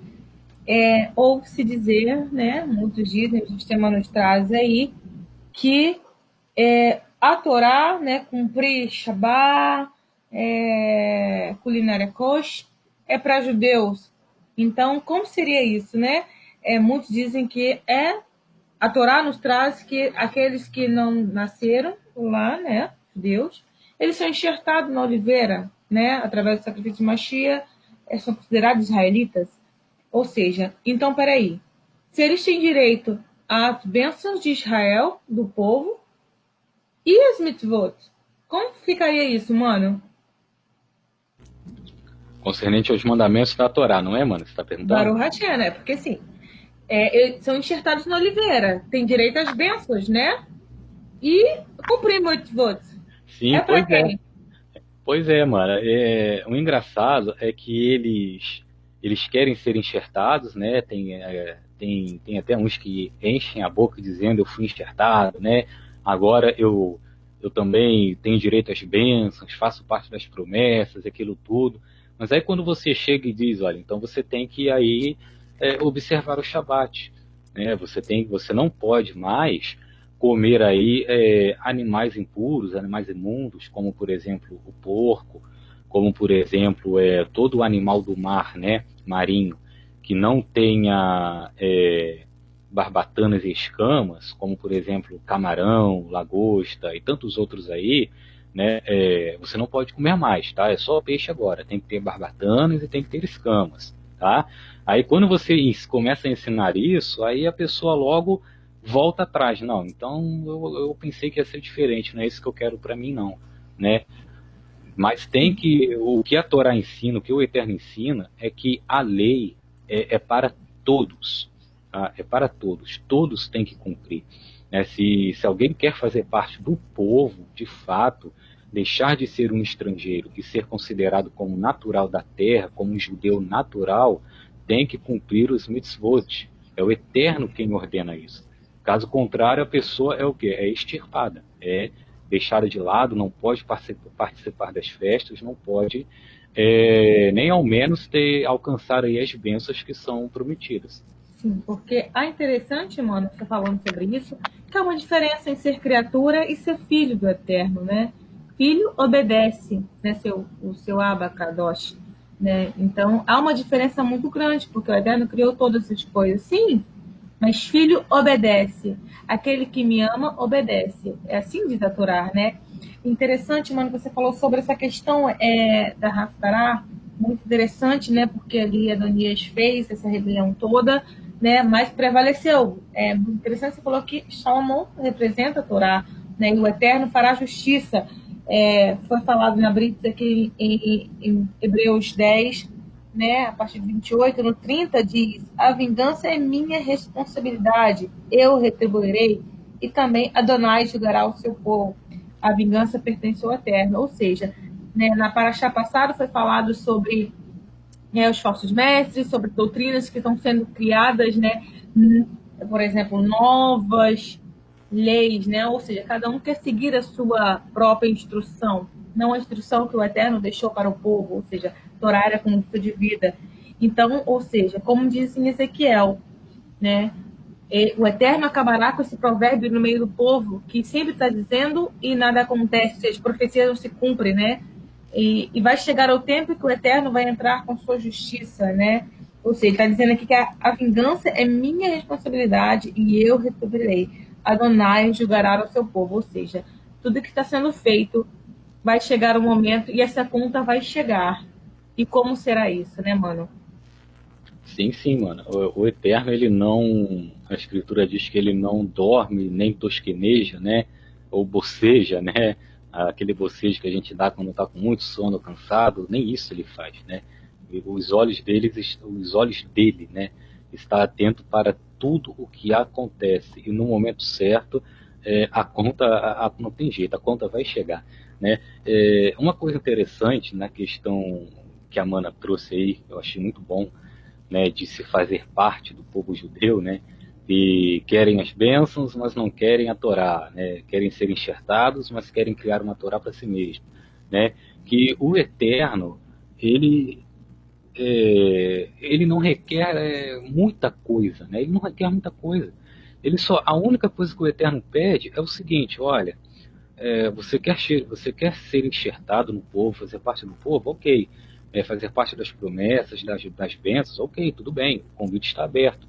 Ouve-se dizer, né, muitos dizem, o sistema nos traz aí, que a Torá, né, cumprir Shabbat, culinária kosher, é para judeus. Então, como seria isso, né? Muitos dizem que a Torá nos traz que aqueles que não nasceram lá, né, judeus, eles são enxertados na oliveira, né, através do sacrifício de Mashiach, são considerados israelitas. Ou seja, então, peraí, se eles têm direito às bênçãos de Israel, do povo, e as mitzvot, como ficaria isso, mano? Concernente aos mandamentos da Torá, não é, mano? Você está perguntando? Baruch Hashem, né? Porque assim, eles são enxertados na oliveira, tem direito às bênçãos, né? E cumprir mitzvot. Sim, pra quem? Pois é, mano. O engraçado é que eles querem ser enxertados, né? Tem até uns que enchem a boca dizendo eu fui enxertado, né? Agora eu também tenho direito às bênçãos, faço parte das promessas, aquilo tudo. Mas aí quando você chega e diz, olha, então você tem que aí observar o Shabat, né? Você não pode mais comer aí animais impuros, animais imundos, como por exemplo o porco, como por exemplo todo animal do mar, né, marinho, que não tenha barbatanas e escamas, como por exemplo camarão, lagosta e tantos outros aí, né, você não pode comer mais, tá? É só peixe agora, tem que ter barbatanas e tem que ter escamas, tá? Aí quando você começa a ensinar isso, aí a pessoa logo volta atrás. Não, então eu pensei que ia ser diferente, não é isso que eu quero para mim não, né? Mas o que a Torá ensina, o que o Eterno ensina, é que a lei é para todos, tá? É para todos, todos têm que cumprir, né? Se alguém quer fazer parte do povo, de fato, deixar de ser um estrangeiro e ser considerado como natural da terra, como um judeu natural, tem que cumprir os mitzvot. É o Eterno quem ordena isso. Caso contrário, a pessoa é o quê? É extirpada, é deixada de lado, não pode participar das festas, não pode nem ao menos alcançar aí as bênçãos que são prometidas. Sim, porque é interessante, mano, você falando sobre isso, que há uma diferença em ser criatura e ser filho do Eterno, né? Filho obedece, né, o seu Abacadosh, né? Então, há uma diferença muito grande, porque o Eterno criou todas essas coisas, sim, mas filho obedece. Aquele que me ama, obedece. É assim diz a Torá, né? Interessante, mano, você falou sobre essa questão da Haftarah, muito interessante, né? Porque ali Adonias fez essa rebelião toda, né? Mas prevaleceu. É muito interessante, você falou que Salomão representa a Torá, né? E o Eterno fará justiça. Foi falado na Brit aqui em Hebreus 10, né, a partir de 28, no 30 diz: a vingança é minha responsabilidade, eu retribuirei, e também Adonai julgará o seu povo. A vingança pertence ao Eterno. Ou seja, né, na paraxá passada foi falado sobre os falsos mestres, sobre doutrinas que estão sendo criadas, né, por exemplo, novas leis, né? Ou seja, cada um quer seguir a sua própria instrução, não a instrução que o Eterno deixou para o povo, ou seja, Torá era conduta de vida. Então, ou seja, como diz em Ezequiel, né? O Eterno acabará com esse provérbio no meio do povo, que sempre está dizendo e nada acontece, ou seja, as profecias não se cumprem, né? E vai chegar o tempo que o Eterno vai entrar com sua justiça, né? Ou seja, está dizendo aqui que a vingança é minha responsabilidade e eu retribuirei. Adonai julgará o seu povo. Ou seja, tudo que está sendo feito vai chegar o momento e essa conta vai chegar. E como será isso, né, mano? Sim, mano. O Eterno, ele não... A Escritura diz que ele não dorme nem tosqueneja, né? Ou boceja, né? Aquele bocejo que a gente dá quando está com muito sono, cansado, nem isso ele faz, né? Os olhos dele, né? Está atento para tudo o que acontece. E no momento certo, a conta não tem jeito, a conta vai chegar, né? Uma coisa interessante na questão que a Mana trouxe aí, eu achei muito bom, né, de se fazer parte do povo judeu, né, e querem as bênçãos, mas não querem a Torá, né, querem ser enxertados, mas querem criar uma Torá para si mesmo, né, que o Eterno, ele não requer muita coisa, né, ele não requer muita coisa, a única coisa que o Eterno pede é o seguinte: olha, você quer ser enxertado no povo, fazer parte do povo, ok. Fazer parte das promessas, das bênçãos, ok, tudo bem, o convite está aberto.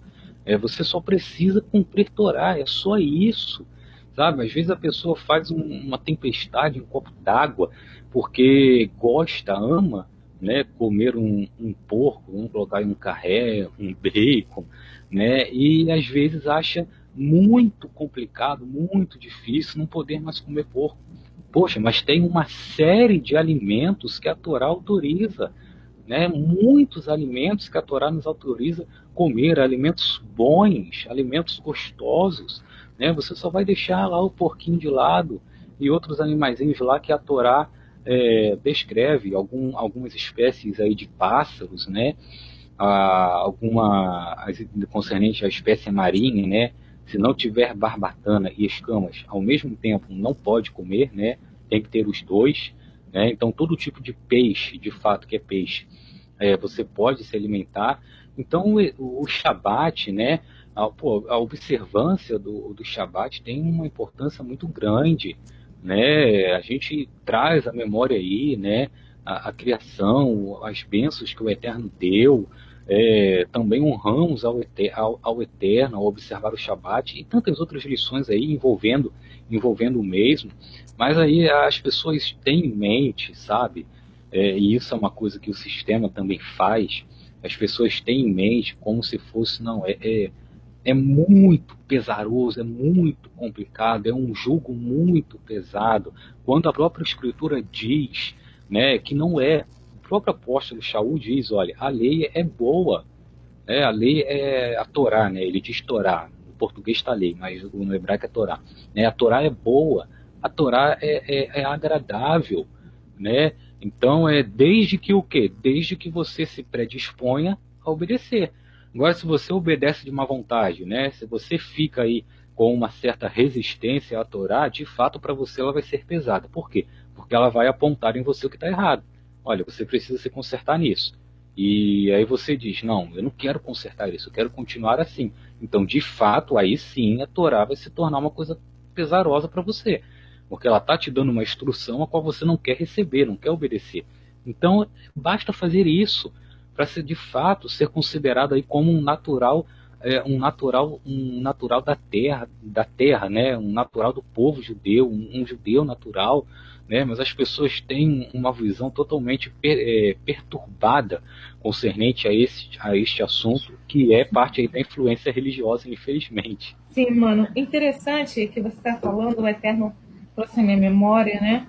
Você só precisa cumprir Torá, é só isso, sabe? Às vezes a pessoa faz uma tempestade, um copo d'água, porque gosta, ama, né, comer um porco, vamos colocar aí um carré, um bacon, né, e às vezes acha muito complicado, muito difícil não poder mais comer porco. Poxa, mas tem uma série de alimentos que a Torá autoriza, né? Muitos alimentos que a Torá nos autoriza comer, alimentos bons, alimentos gostosos, né? Você só vai deixar lá o porquinho de lado e outros animaizinhos lá que a Torá descreve, algumas espécies aí de pássaros, né? Concernente à espécie marinha, né? Se não tiver barbatana e escamas ao mesmo tempo, não pode comer, né? Tem que ter os dois, né? Então todo tipo de peixe, de fato que é peixe, você pode se alimentar. Então o Shabat, né? A observância do Shabat tem uma importância muito grande, né? A gente traz a memória aí, né? A criação, as bênçãos que o Eterno deu, também honramos ao Eterno ao observar o Shabat e tantas outras lições aí envolvendo o mesmo, mas aí as pessoas têm em mente, sabe? E isso é uma coisa que o sistema também faz, as pessoas têm em mente como se fosse, não, é muito pesaroso, é muito complicado, é um jugo muito pesado, quando a própria Escritura diz, né, que não é. O próprio apóstolo Shaul diz, olha, a lei é boa, a lei é a Torá, né, ele diz Torá, no português está lei, mas no hebraico é Torá, né, a Torá é boa, a Torá é agradável, né, então desde que o quê? Desde que você se predisponha a obedecer. Agora, se você obedece de má vontade, né, se você fica aí com uma certa resistência à Torá, de fato para você ela vai ser pesada. Por quê? Porque ela vai apontar em você o que está errado. Olha, você precisa se consertar nisso. E aí você diz, não, eu não quero consertar isso, eu quero continuar assim. Então, de fato, aí sim a Torá vai se tornar uma coisa pesarosa para você. Porque ela está te dando uma instrução a qual você não quer receber, não quer obedecer. Então, basta fazer isso para ser de fato ser considerado aí como um natural da terra, né? Um natural do povo judeu, um judeu natural, né? Mas as pessoas têm uma visão totalmente perturbada concernente a este assunto, que é parte aí da influência religiosa, infelizmente. Sim, mano. Interessante que você está falando, o Eterno trouxe a minha memória, né?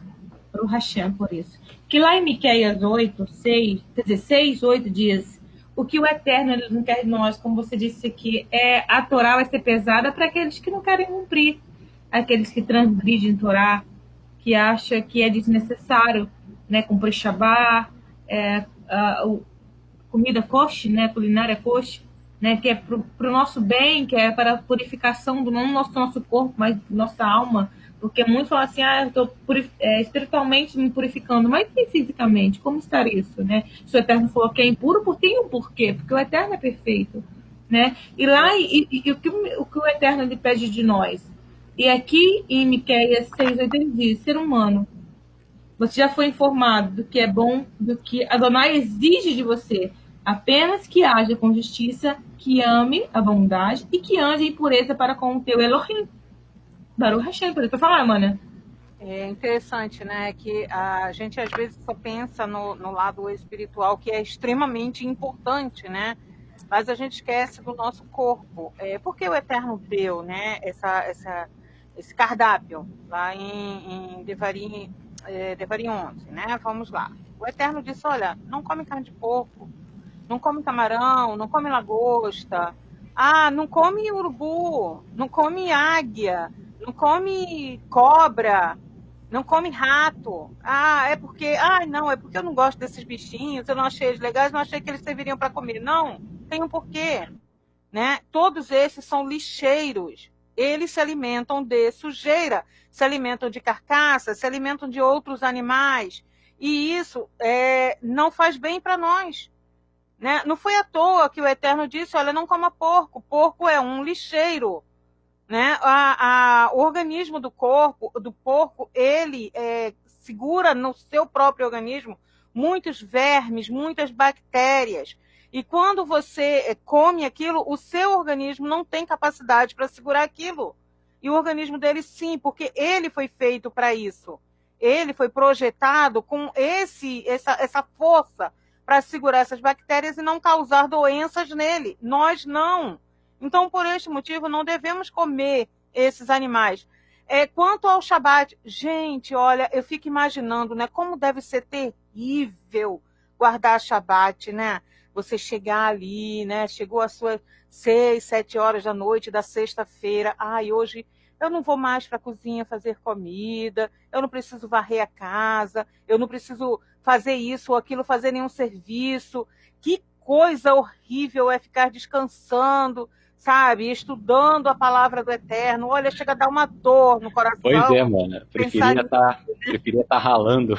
Para o Hashem, por isso. Que lá em Miqueias 8, 6, quer dizer, 6, 8 dias, o que o Eterno ele não quer de nós, como você disse aqui, a Torá vai ser pesada para aqueles que não querem cumprir, aqueles que transgridem Torá, que acham que é desnecessário, né, cumprir Shabbat, comida kosher, né, culinária kosher, né, que é para o nosso bem, que é para a purificação do não nosso corpo, mas nossa alma. Porque muitos falam assim, eu estou espiritualmente me purificando, mas e fisicamente? Como está isso, né? Se o Eterno falou que é impuro, tem um porquê, porque o Eterno é perfeito, né? E lá, o que o Eterno ele pede de nós? E aqui em Miqueias 6:8 ele diz, ser humano, você já foi informado do que é bom, do que Adonai exige de você, apenas que haja com justiça, que ame a bondade e que ande em pureza para com o teu Elohim. Baruch Hashem, para falar, mano. É interessante, né, que a gente às vezes só pensa no lado espiritual, que é extremamente importante, né, mas a gente esquece do nosso corpo. Porque o Eterno deu, né, esse cardápio lá em Devarim 11, né, vamos lá. O Eterno disse, olha, não come carne de porco, não come camarão, não come lagosta, não come urubu, não come águia, não come cobra, não come rato. É porque eu não gosto desses bichinhos, eu não achei eles legais, não achei que eles serviriam para comer. Não, tem um porquê, né? Todos esses são lixeiros. Eles se alimentam de sujeira, se alimentam de carcaça, se alimentam de outros animais. E isso não faz bem para nós. Né? Não foi à toa que o Eterno disse, olha, não coma porco. Porco é um lixeiro. Né? O organismo do porco, ele segura no seu próprio organismo muitos vermes, muitas bactérias. E quando você come aquilo, o seu organismo não tem capacidade para segurar aquilo. E o organismo dele sim, porque ele foi feito para isso. Ele foi projetado com essa força para segurar essas bactérias e não causar doenças nele. Nós não. Então, por este motivo, não devemos comer esses animais. Quanto ao Shabat, gente, olha, eu fico imaginando, né, como deve ser terrível guardar Shabat, né? Você chegar ali, né? Chegou às suas 6, 7 horas da noite da sexta-feira. Hoje eu não vou mais para a cozinha fazer comida, eu não preciso varrer a casa, eu não preciso fazer isso ou aquilo, fazer nenhum serviço. Que coisa horrível é ficar descansando, sabe? Estudando a palavra do Eterno. Olha, chega a dar uma dor no Pois coração. é, mano. Pensar Preferia estar ralando.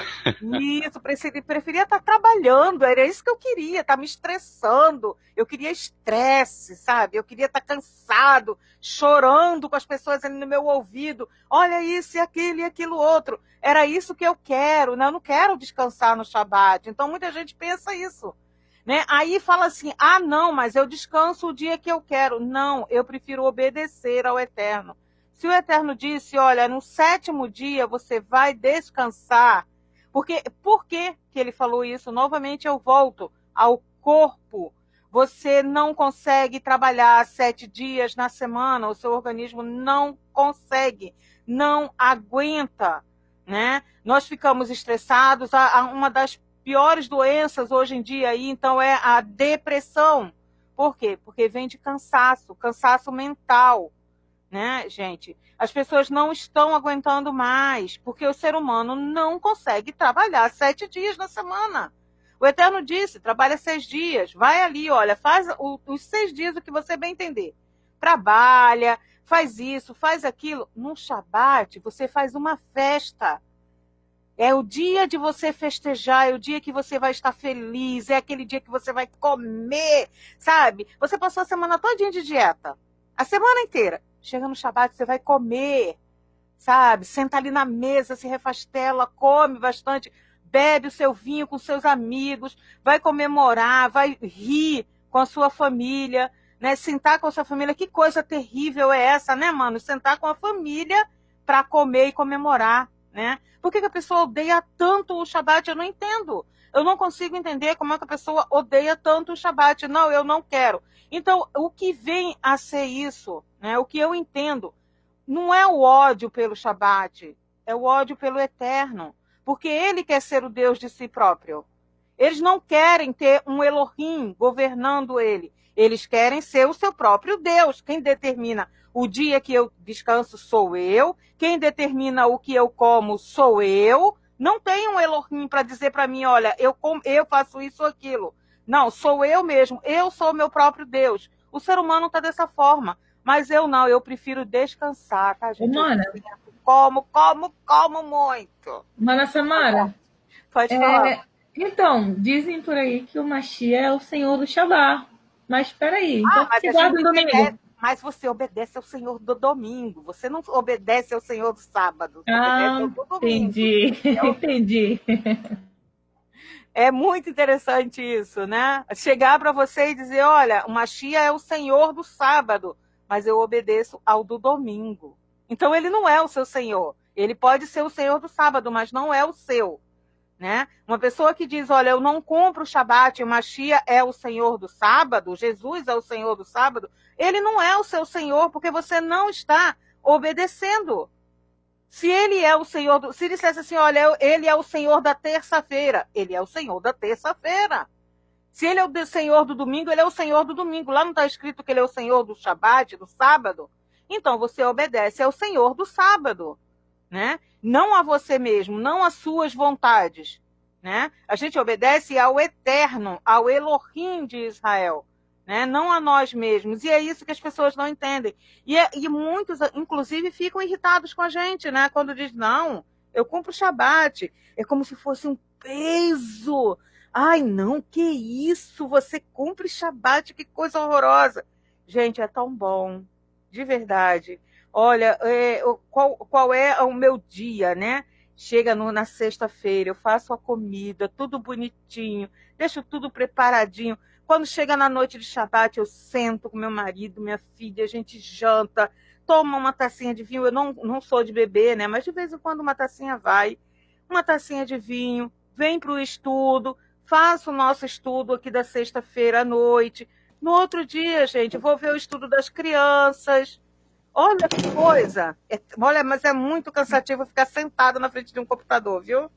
Isso, preferia estar trabalhando, era isso que eu queria, estar me estressando. Eu queria estresse, sabe? Eu queria estar cansado, chorando com as pessoas ali no meu ouvido. Olha isso e aquilo outro. Era isso que eu quero, né? Eu não quero descansar no Shabat. Então muita gente pensa isso, né? Aí fala assim: ah, não, mas eu descanso o dia que eu quero. Não, eu prefiro obedecer ao Eterno. Se o Eterno disse, olha, no 7º dia você vai descansar, por que ele falou isso? Novamente eu volto ao corpo. Você não consegue trabalhar 7 dias na semana, o seu organismo não consegue, não aguenta, né? Nós ficamos estressados, uma das piores doenças hoje em dia aí, então, é a depressão. Por quê? Porque vem de cansaço mental. Né, gente? As pessoas não estão aguentando mais, porque o ser humano não consegue trabalhar 7 dias na semana. O Eterno disse, trabalha 6 dias, vai ali, olha, faz os 6 dias o que você bem entender. Trabalha, faz isso, faz aquilo. No Shabat, você faz uma festa. É o dia de você festejar, é o dia que você vai estar feliz, é aquele dia que você vai comer, sabe? Você passou a semana todinha de dieta, a semana inteira. Chega no Shabat, você vai comer, sabe? Senta ali na mesa, se refastela, come bastante, bebe o seu vinho com seus amigos, vai comemorar, vai rir com a sua família, né? Sentar com a sua família, que coisa terrível é essa, né, mano? Sentar com a família para comer e comemorar, né? Por que a pessoa odeia tanto o Shabat? Eu não entendo. Eu não consigo entender como é que a pessoa odeia tanto o Shabat. Não, eu não quero. Então, o que vem a ser isso, né? O que eu entendo, não é o ódio pelo Shabat, é o ódio pelo Eterno, porque ele quer ser o Deus de si próprio. Eles não querem ter um Elohim governando ele. Eles querem ser o seu próprio Deus. Quem determina o dia que eu descanso sou eu. Quem determina o que eu como sou eu. Não tem um Elohim para dizer para mim, olha, eu faço isso ou aquilo. Não, sou eu mesmo. Eu sou o meu próprio Deus. O ser humano está dessa forma. Mas eu não, eu prefiro descansar, tá, gente? Mana, Como muito. Mana Samara, Pode falar. então, dizem por aí que o Mashiach é o senhor do Shabbat. Mas espera aí, então Mas você a guarda gente o domingo. obedece, mas você obedece ao Senhor do domingo. Você não obedece ao Senhor do sábado. Você obedece ao do domingo. Entendi. Entendi. É muito interessante isso, né? Chegar para você e dizer, olha, o Mashiach é o Senhor do sábado, mas eu obedeço ao do domingo. Então ele não é o seu Senhor. Ele pode ser o Senhor do sábado, mas não é o seu. Né? Uma pessoa que diz, olha, eu não cumpro o Shabat, o Mashiach é o Senhor do sábado, Jesus é o Senhor do sábado, ele não é o seu Senhor, porque você não está obedecendo. Se ele é o Senhor, se ele dissesse assim, olha, ele é o Senhor da terça-feira, ele é o Senhor da terça-feira. Se ele é o Senhor do domingo, ele é o Senhor do domingo. Lá não está escrito que ele é o Senhor do Shabat, do sábado? Então você obedece ao Senhor do sábado. Né? Não a você mesmo, não às suas vontades. Né? A gente obedece ao Eterno, ao Elohim de Israel, né? Não a nós mesmos. E é isso que as pessoas não entendem. E muitos, inclusive, ficam irritados com a gente, né? Quando diz, não, eu cumpro o Shabat. É como se fosse um peso. Ai, não, que isso? Você cumpre Shabat, que coisa horrorosa. Gente, é tão bom, de verdade. Olha, qual é o meu dia, né? Chega na sexta-feira, eu faço a comida, tudo bonitinho, deixo tudo preparadinho. Quando chega na noite de Shabat, eu sento com meu marido, minha filha, a gente janta, toma uma tacinha de vinho. Eu não sou de beber, né? Mas de vez em quando uma tacinha vai. Uma tacinha de vinho, vem para o estudo, faço o nosso estudo aqui da sexta-feira à noite. No outro dia, gente, vou ver o estudo das crianças. Olha que coisa! Olha, mas é muito cansativo ficar sentado na frente de um computador, viu?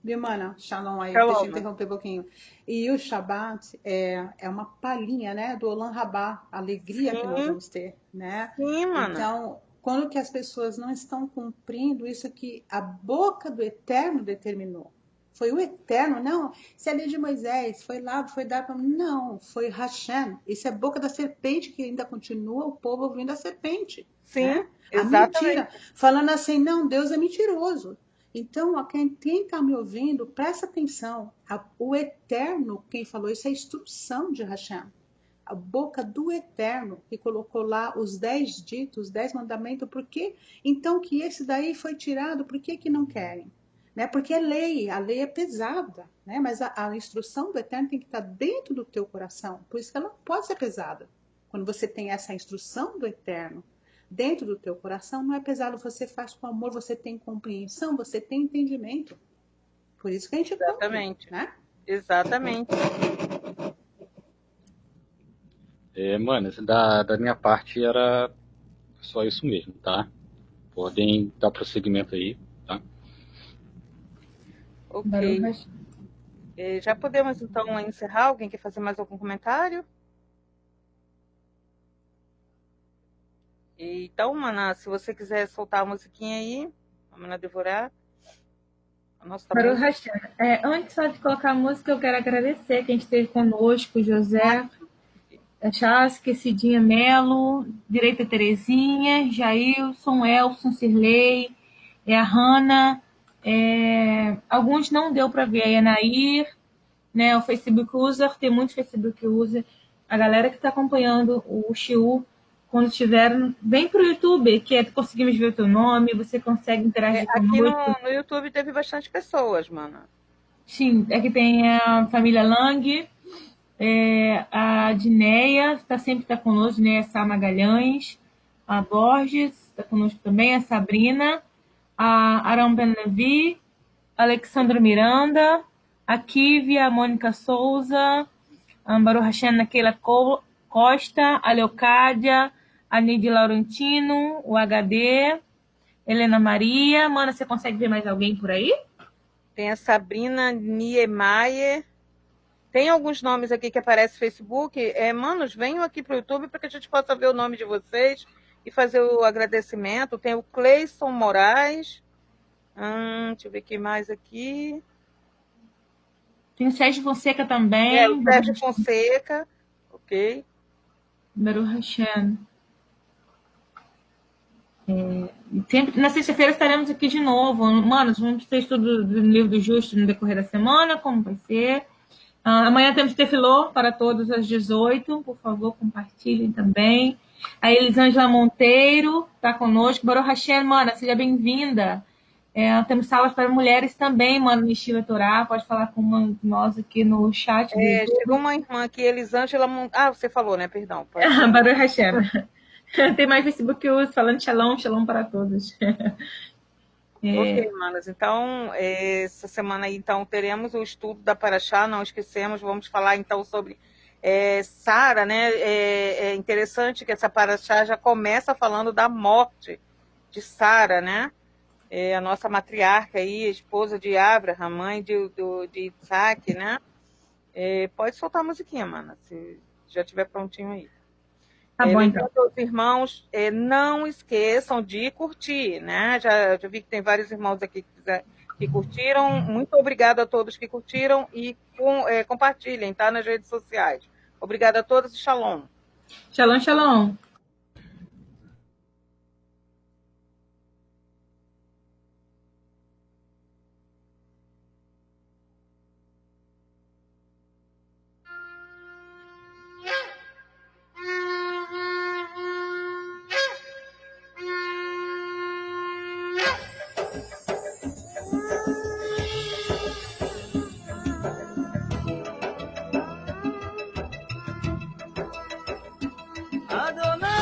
Viu, mana? Shalom aí, Shalom. deixa eu interromper um pouquinho. E o Shabat é uma palhinha, né, do Olam Rabá, a alegria que nós vamos ter, né? Sim, mana. Então, quando que as pessoas não estão cumprindo isso que a boca do Eterno determinou? Foi o Eterno, não. Se é a lei de Moisés, foi lá, foi dado para... Não, foi Hashem. Isso é boca da serpente que ainda continua o povo ouvindo a serpente. Sim, Né? A exatamente. mentira. Falando assim, não, Deus é mentiroso. Então, ó, quem está me ouvindo, presta atenção. O Eterno, quem falou isso é a instrução de Hashem. A boca do Eterno, que colocou lá os 10 ditos, os 10 mandamentos. Por que então que esse daí foi tirado? Por que não querem? Né? Porque é lei, a lei é pesada, né? Mas a instrução do Eterno tem que estar dentro do teu coração. Por isso que ela não pode ser pesada. Quando você tem essa instrução do Eterno dentro do teu coração, não é pesado. Você faz com amor, você tem compreensão, você tem entendimento. Por isso que a gente Exatamente. Cumpre, né? Exatamente. Mano, da minha parte era só isso mesmo, tá? Podem dar prosseguimento aí, tá? Ok. Já podemos então encerrar? Alguém quer fazer mais algum comentário? Então, Mana, se você quiser soltar a musiquinha aí, a Mana Devorar. Baruch Hashem. Antes só de colocar a música, eu quero agradecer quem esteve conosco, José, Chasque, Cidinha Melo, Direita Terezinha, Jailson, Elson, Cirlei, a Hanna, alguns não deu para ver, a Yanair, né, o Facebook User, tem muitos Facebook User, a galera que está acompanhando o Shiur, quando estiver, vem para o YouTube, que conseguimos ver o teu nome, você consegue interagir conosco. Aqui no YouTube teve bastante pessoas, mano. Sim, aqui tem a família Lang, a Dineia, sempre está conosco, Dineia Sá Magalhães, a Borges, está conosco também, a Sabrina, a Aram Ben Levi, a Alexandra Miranda, a Kívia, a Mônica Souza, a Baruch Hashem, a Keila Costa, a Leocádia, a Nidy Laurentino, o HD, Helena Maria. Mana, você consegue ver mais alguém por aí? Tem a Sabrina Niemeyer. Tem alguns nomes aqui que aparecem no Facebook. Manos, venham aqui para o YouTube para que a gente possa ver o nome de vocês e fazer o agradecimento. Tem o Cleison Moraes. Deixa eu ver quem mais aqui. Tem o Sérgio Fonseca também. O Sérgio Fonseca. Ok. Baruch Hashem. Sempre, na sexta-feira estaremos aqui de novo. Mano, vamos ter estudo do livro do Justo no decorrer da semana, como vai ser. Amanhã temos Tefilô para todos às 18. Por favor, compartilhem também. A Elisângela Monteiro está conosco. Baruch Hashem, mana, seja bem-vinda. Temos salas para mulheres também, mano, no Yeshiva Torá. Pode falar com nós aqui no chat. Chegou uma irmã aqui, Elisângela Monteiro. Você falou, né? Perdão. Baruch Hashem. Tem mais Facebook falando shalom para todos. Ok, manas. Então, essa semana aí, então, teremos o estudo da Paraxá, não esquecemos, vamos falar então sobre Sara, né? É interessante que essa Paraxá já começa falando da morte de Sara, né? A nossa matriarca aí, a esposa de Abraham, mãe de Isaac, né? Pode soltar a musiquinha, mana, se já estiver prontinho aí. Tá bom, então. Os irmãos, não esqueçam de curtir, né? Já vi que tem vários irmãos aqui que curtiram. Muito obrigada a todos que curtiram e compartilhem, tá? Nas redes sociais. Obrigada a todos e shalom. Shalom, shalom. Adonai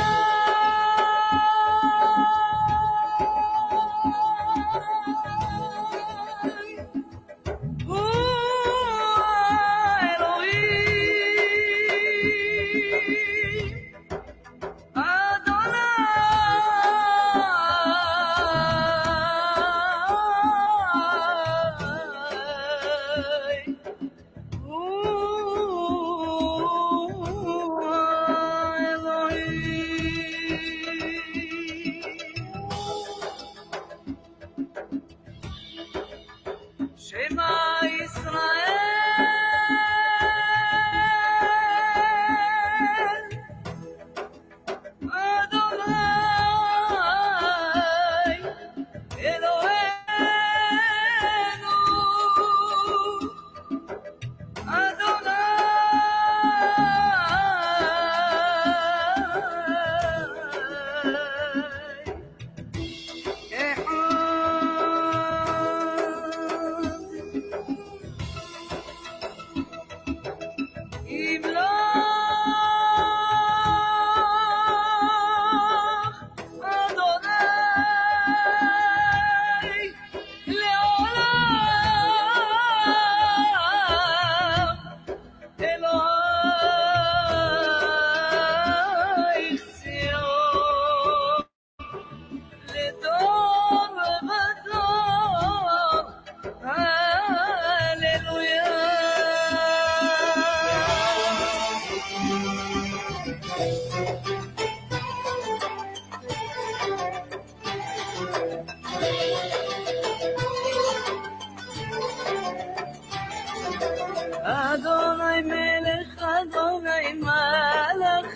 אדוני מלך, אדוני מלך,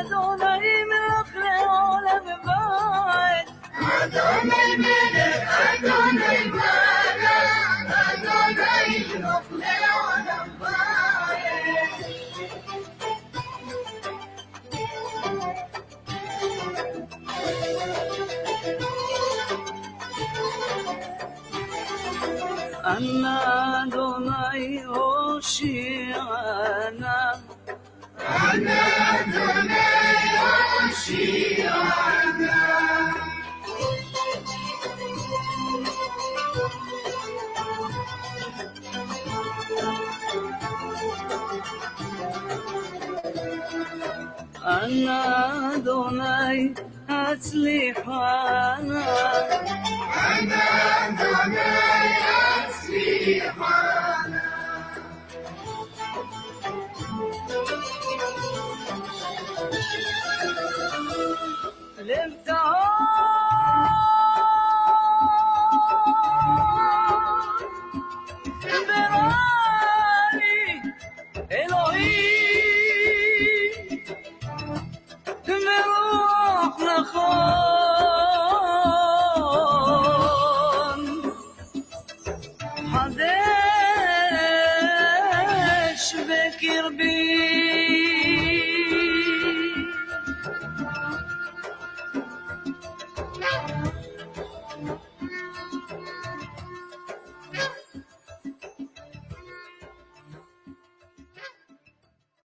אדוני מלך לעולם ועד. אדוני מלך, אדוני מלך, אדוני מלך לעולם ועד. אנא אדוני הושיענה. אנא אדוני הושיענה. אנא אדוני הצליחנה. אנא אדוני הצליחנה. לב